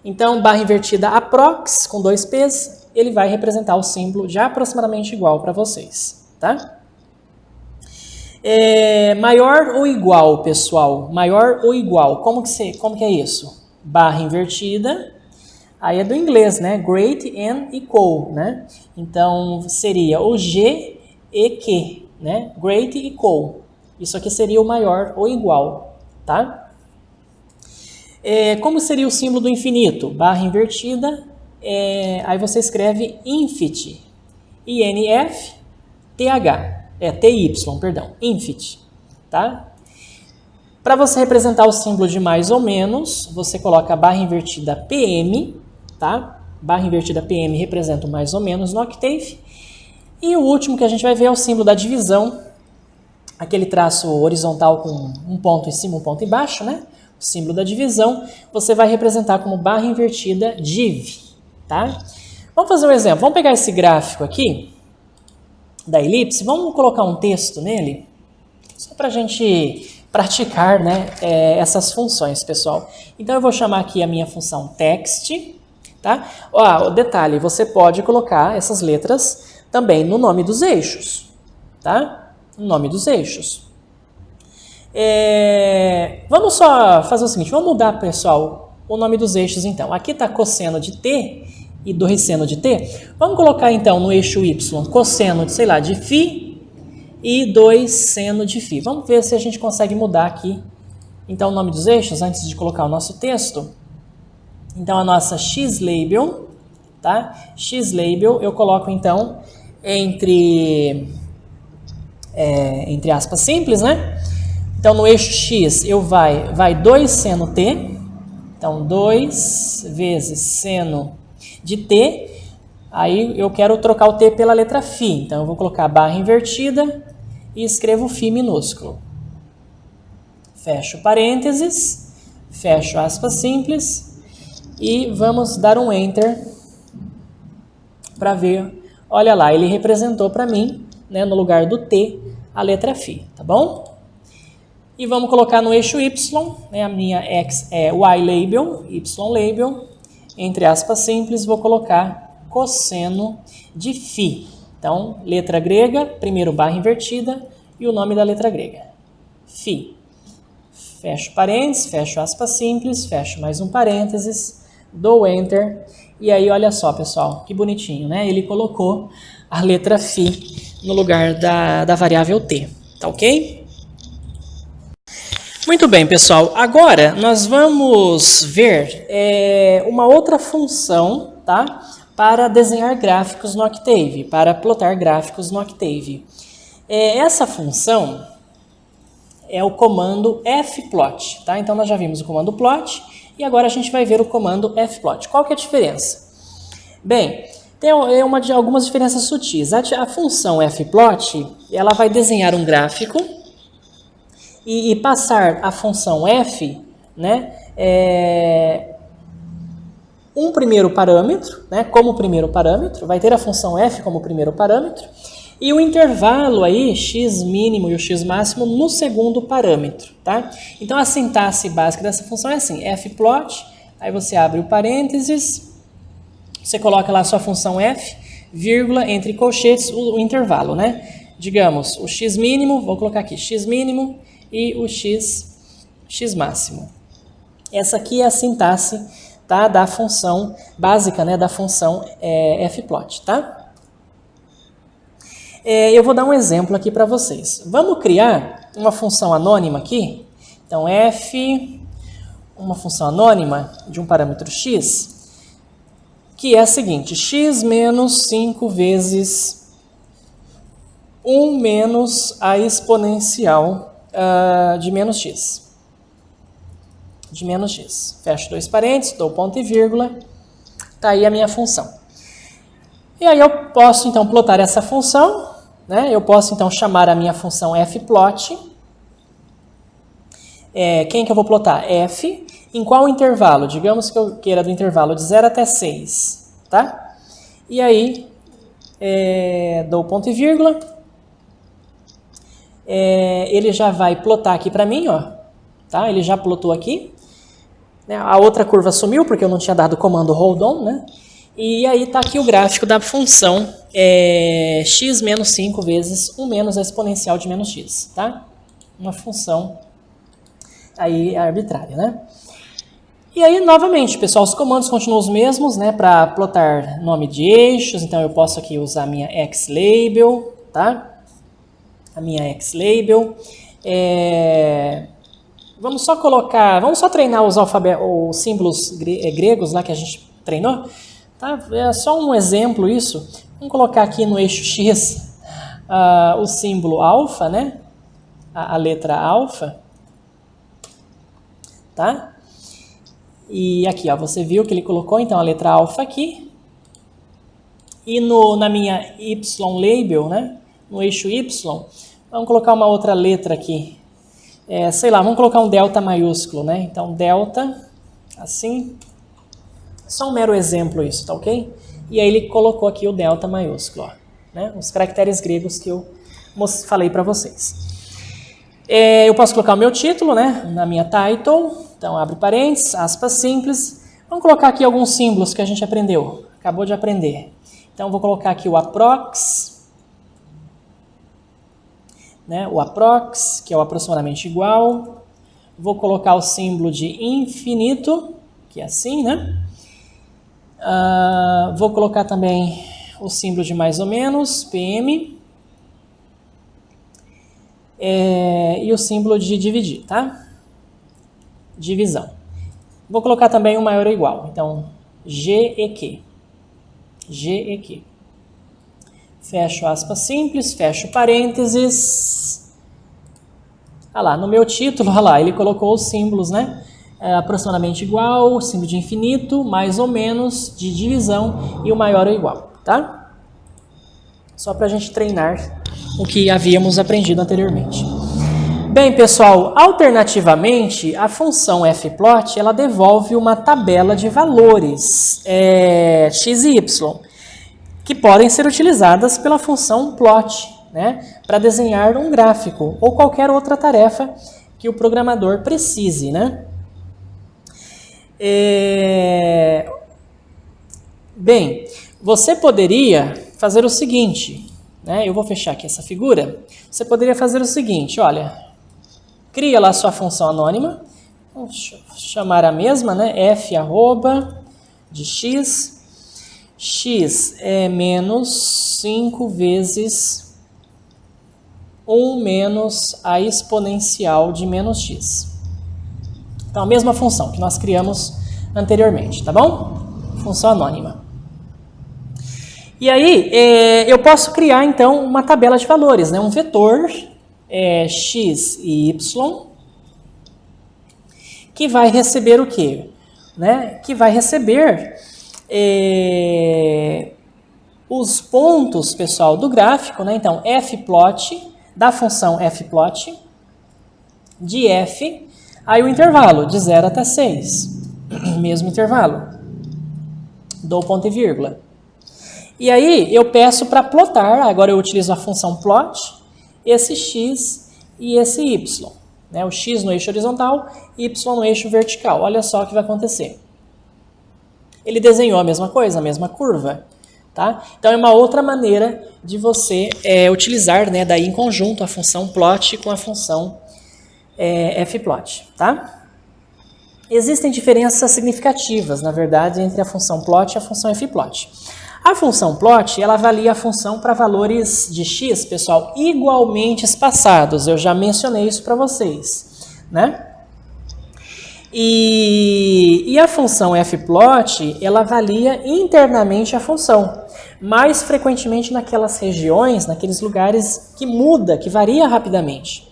Então, barra invertida aprox, com 2 P's, ele vai representar o símbolo de aproximadamente igual para vocês, tá? Maior ou igual, pessoal? Maior ou igual? Como que é isso? Barra invertida, aí é do inglês, né? Great and equal, né? Então, seria o G e Q, né? Great e equal. Isso aqui seria o maior ou igual, tá? Como seria o símbolo do infinito? Barra invertida, aí você escreve infit, I-N-F-T-H, T-Y, perdão, infit, tá? Para você representar o símbolo de mais ou menos, você coloca a barra invertida PM, tá? Barra invertida PM representa o mais ou menos no Octave. E o último que a gente vai ver é o símbolo da divisão, aquele traço horizontal com um ponto em cima, um ponto embaixo, né? O símbolo da divisão, você vai representar como barra invertida div, tá? Vamos fazer um exemplo. Vamos pegar esse gráfico aqui, da elipse, vamos colocar um texto nele, só para a gente praticar, né, essas funções, pessoal. Então, eu vou chamar aqui a minha função text, tá? O detalhe, você pode colocar essas letras também no nome dos eixos, tá? No nome dos eixos. Vamos só fazer o seguinte, vamos mudar, pessoal, o nome dos eixos, então. Aqui está cosseno de t e do risseno de t. Vamos colocar, então, no eixo y, cosseno, sei lá, de φ e 2 seno de φ. Vamos ver se a gente consegue mudar aqui, então, o nome dos eixos, antes de colocar o nosso texto. Então, a nossa x-label, tá? X-label, eu coloco, então, entre aspas simples, né? Então, no eixo x, vai 2 seno t. Então, 2 vezes seno de t. Aí, eu quero trocar o t pela letra φ. Então, eu vou colocar barra invertida e escrevo φ minúsculo. Fecho parênteses, fecho aspas simples e vamos dar um Enter para ver. Olha lá, ele representou para mim, né, no lugar do t, a letra φ, tá bom? E vamos colocar no eixo y, né, a minha x é y-label, y-label, entre aspas simples, vou colocar cosseno de φ. Então, letra grega, primeiro barra invertida e o nome da letra grega, φ. Fecho parênteses, fecho aspas simples, fecho mais um parênteses, dou Enter. E aí, olha só, pessoal, que bonitinho, né? Ele colocou a letra φ no lugar da variável t, tá ok? Muito bem, pessoal. Agora, nós vamos ver uma outra função, tá? Para desenhar gráficos no Octave, para plotar gráficos no Octave. Essa função é o comando fplot, tá? Então, nós já vimos o comando plot e agora a gente vai ver o comando fplot. Qual que é a diferença? Bem, tem algumas diferenças sutis. A função fplot, ela vai desenhar um gráfico e passar a função f, né, um primeiro parâmetro, né, como primeiro parâmetro, vai ter a função f como primeiro parâmetro, e o intervalo aí, x mínimo e o x máximo, no segundo parâmetro, tá? Então, a sintaxe básica dessa função é assim, fplot, aí você abre o parênteses, você coloca lá a sua função f, vírgula, entre colchetes, o intervalo, né? Digamos, o x mínimo, vou colocar aqui, x mínimo e o x máximo. Essa aqui é a sintaxe, tá, da função básica, né, da função fplot, tá? Eu vou dar um exemplo aqui para vocês. Vamos criar uma função anônima aqui. Então, f, uma função anônima de um parâmetro x, que é a seguinte: x menos 5 vezes 1 menos a exponencial de menos x. De menos x. Fecho dois parênteses, dou ponto e vírgula. Está aí a minha função. E aí eu posso, então, plotar essa função. Né? Eu posso, então, chamar a minha função fplot. Quem que eu vou plotar? F. Em qual intervalo? Digamos que eu queira do intervalo de 0 até 6. Tá? E aí, dou ponto e vírgula. Ele já vai plotar aqui para mim, ó. Tá? Ele já plotou aqui. A outra curva sumiu, porque eu não tinha dado o comando hold on, né? E aí está aqui o gráfico da função x menos 5 vezes 1 menos a exponencial de menos x, tá? Uma função aí arbitrária, né? E aí, novamente, pessoal, os comandos continuam os mesmos, né? Para plotar nome de eixos, então eu posso aqui usar a minha xlabel, tá? A minha xlabel. Vamos só treinar os símbolos gregos lá que a gente treinou. Tá? É só um exemplo isso. Vamos colocar aqui no eixo x o símbolo alfa, né? A letra alfa. Tá? E aqui, ó, você viu que ele colocou então a letra alfa aqui. E na minha y-label, né? No eixo y, vamos colocar uma outra letra aqui. Sei lá, vamos colocar um delta maiúsculo, né? Então, delta, assim. Só um mero exemplo isso, tá ok? E aí ele colocou aqui o delta maiúsculo, ó, né? Os caracteres gregos que eu falei para vocês. Eu posso colocar o meu título, né? Na minha title. Então, abre parênteses, aspas simples. Vamos colocar aqui alguns símbolos que a gente aprendeu. Acabou de aprender. Então, vou colocar aqui o approx. Né? O approx, que é o aproximadamente igual. Vou colocar o símbolo de infinito, que é assim, né? Vou colocar também o símbolo de mais ou menos, PM. E o símbolo de dividir, tá? Divisão. Vou colocar também o maior ou igual. Então, GEQ. GEQ. Fecho aspas simples, fecho parênteses. Olha lá, no meu título, olha lá, ele colocou os símbolos, né? Aproximadamente igual, símbolo de infinito, mais ou menos, de divisão e o maior ou igual, tá? Só para a gente treinar o que havíamos aprendido anteriormente. Bem, pessoal, alternativamente, a função fplot, ela devolve uma tabela de valores x e y, que podem ser utilizadas pela função plot, né, para desenhar um gráfico ou qualquer outra tarefa que o programador precise, né? Bem, você poderia fazer o seguinte, né? Eu vou fechar aqui essa figura. Você poderia fazer o seguinte, olha, cria lá sua função anônima, vamos chamar a mesma, né? F arroba de x, x é menos 5 vezes 1 menos a exponencial de menos x. Então, a mesma função que nós criamos anteriormente, tá bom? Função anônima. E aí, eu posso criar, então, uma tabela de valores, né? Um vetor x e y, que vai receber o quê? Né? Que vai receber os pontos, pessoal, do gráfico, né? Então, fplot, da função fplot, de f, aí o intervalo, de 0 até 6, mesmo intervalo, dou ponto e vírgula. E aí eu peço para plotar, agora eu utilizo a função plot, esse x e esse y. Né? O x no eixo horizontal, y no eixo vertical. Olha só o que vai acontecer. Ele desenhou a mesma coisa, a mesma curva. Tá? Então é uma outra maneira de você utilizar, né, daí em conjunto a função plot com a função fplot. Tá? Existem diferenças significativas, na verdade, entre a função plot e a função fplot. A função plot, ela avalia a função para valores de x, pessoal, igualmente espaçados. Eu já mencionei isso para vocês, né? E a função fplot, ela avalia internamente a função, mais frequentemente naquelas regiões, naqueles lugares que muda, que varia rapidamente.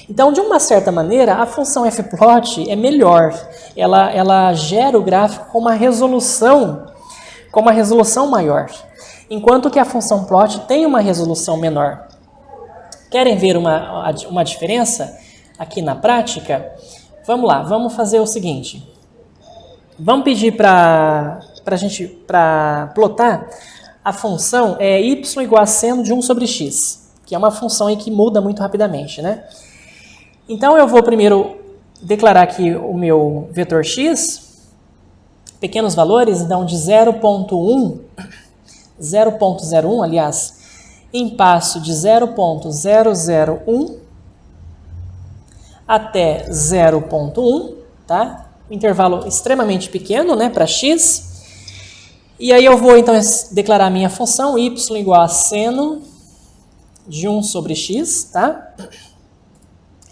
Então, de uma certa maneira, a função fplot é melhor. Ela gera o gráfico com uma resolução maior, enquanto que a função plot tem uma resolução menor. Querem ver uma diferença aqui na prática? Vamos lá, vamos fazer o seguinte. Vamos pedir para plotar a função y igual a seno de 1 sobre x, que é uma função aí que muda muito rapidamente, né? Então eu vou primeiro declarar aqui o meu vetor x, pequenos valores, então de 0.01, aliás, em passo de 0.001 até 0.1, tá? Um intervalo extremamente pequeno, né, para x. E aí eu vou então declarar a minha função y igual a seno de 1 sobre x, tá?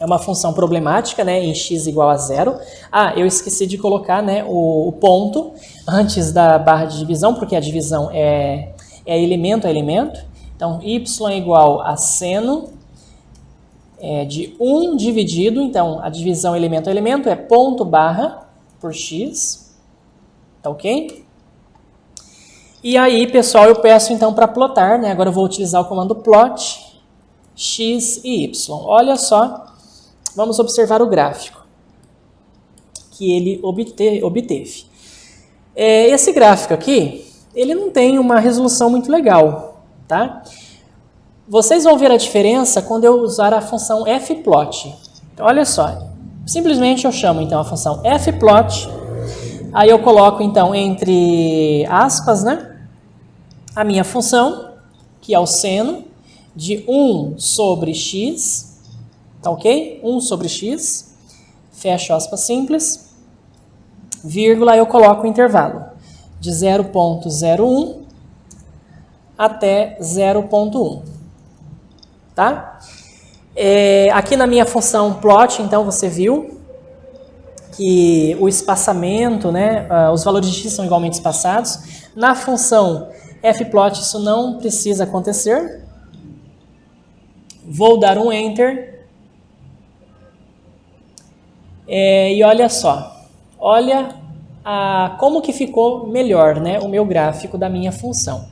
É uma função problemática, né, em x igual a 0. Ah, eu esqueci de colocar, né, o ponto antes da barra de divisão, porque a divisão é elemento a elemento. Então, y é igual a seno de 1 dividido, então a divisão elemento a elemento é ponto barra por x, tá ok? E aí, pessoal, eu peço então para plotar, né? Agora eu vou utilizar o comando plot x e y. Olha só, vamos observar o gráfico que ele obteve. Esse gráfico aqui, ele não tem uma resolução muito legal, tá? Vocês vão ver a diferença quando eu usar a função fplot. Então, olha só, simplesmente eu chamo então a função fplot, aí eu coloco então entre aspas, né, a minha função, que é o seno de 1 sobre x, tá ok? 1 sobre x, fecho aspas simples, vírgula, eu coloco o intervalo de 0.01 até 0.1. Tá? Aqui na minha função plot, então, você viu que o espaçamento, né, os valores de x são igualmente espaçados. Na função fplot isso não precisa acontecer. Vou dar um Enter. E olha só. Olha como que ficou melhor, né, o meu gráfico da minha função.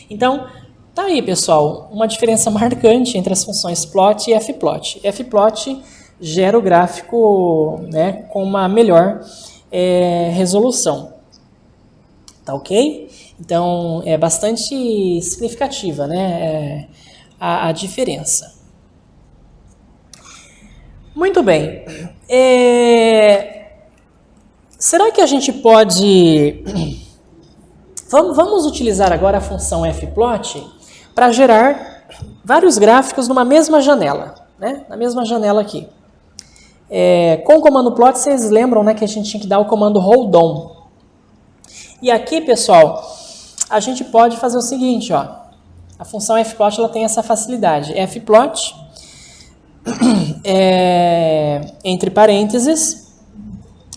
Então, tá aí, pessoal, uma diferença marcante entre as funções plot e fplot. Fplot gera o gráfico, né, com uma melhor resolução. Tá ok? Então, é bastante significativa, né, a diferença. Muito bem. Será que a gente pode... Vamos utilizar agora a função fplot para gerar vários gráficos numa mesma janela, né? Na mesma janela aqui. Com o comando plot, vocês lembram, né, que a gente tinha que dar o comando hold on. E aqui, pessoal, a gente pode fazer o seguinte, ó. A função fplot ela tem essa facilidade. Fplot, entre parênteses,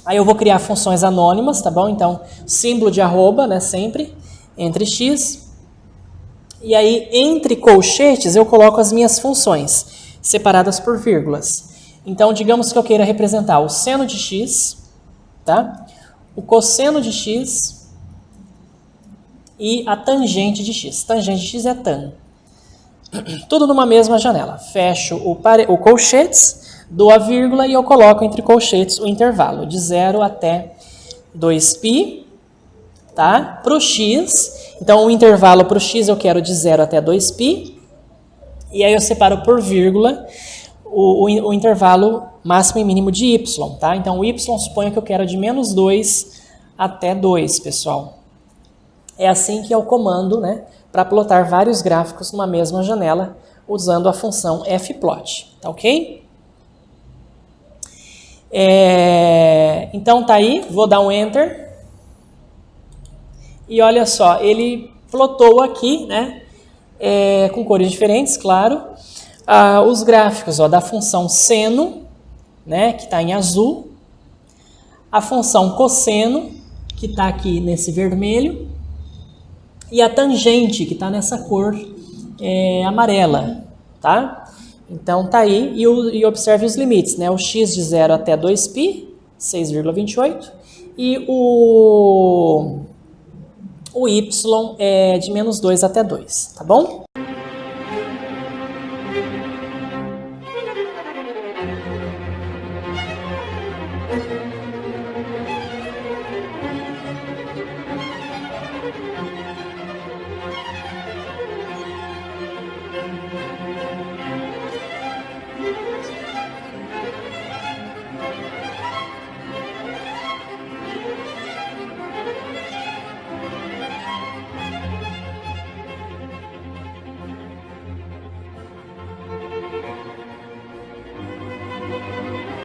aí eu vou criar funções anônimas, tá bom? Então, símbolo de arroba, né, sempre, entre x. E aí, entre colchetes, eu coloco as minhas funções, separadas por vírgulas. Então, digamos que eu queira representar o seno de x, tá? O cosseno de x e a tangente de x. Tangente de x é tan. Tudo numa mesma janela. Fecho o colchetes, dou a vírgula e eu coloco entre colchetes o intervalo de 0 até 2π, tá? Para o x, então o intervalo para o x eu quero de 0 até 2π, e aí eu separo por vírgula o intervalo máximo e mínimo de y, tá? Então o y suponho que eu quero de menos 2 até 2, pessoal. É assim que é o comando, né, para plotar vários gráficos numa mesma janela, usando a função fplot, tá ok? Então tá aí, vou dar um Enter. E olha só, ele plotou aqui, né, com cores diferentes, claro, os gráficos, ó, da função seno, né, que está em azul, a função cosseno, que está aqui nesse vermelho, e a tangente, que está nessa cor amarela, tá? Então tá aí, e observe os limites, né? O x de 0 até 2π, 6,28, e o y é de -2 até 2, tá bom?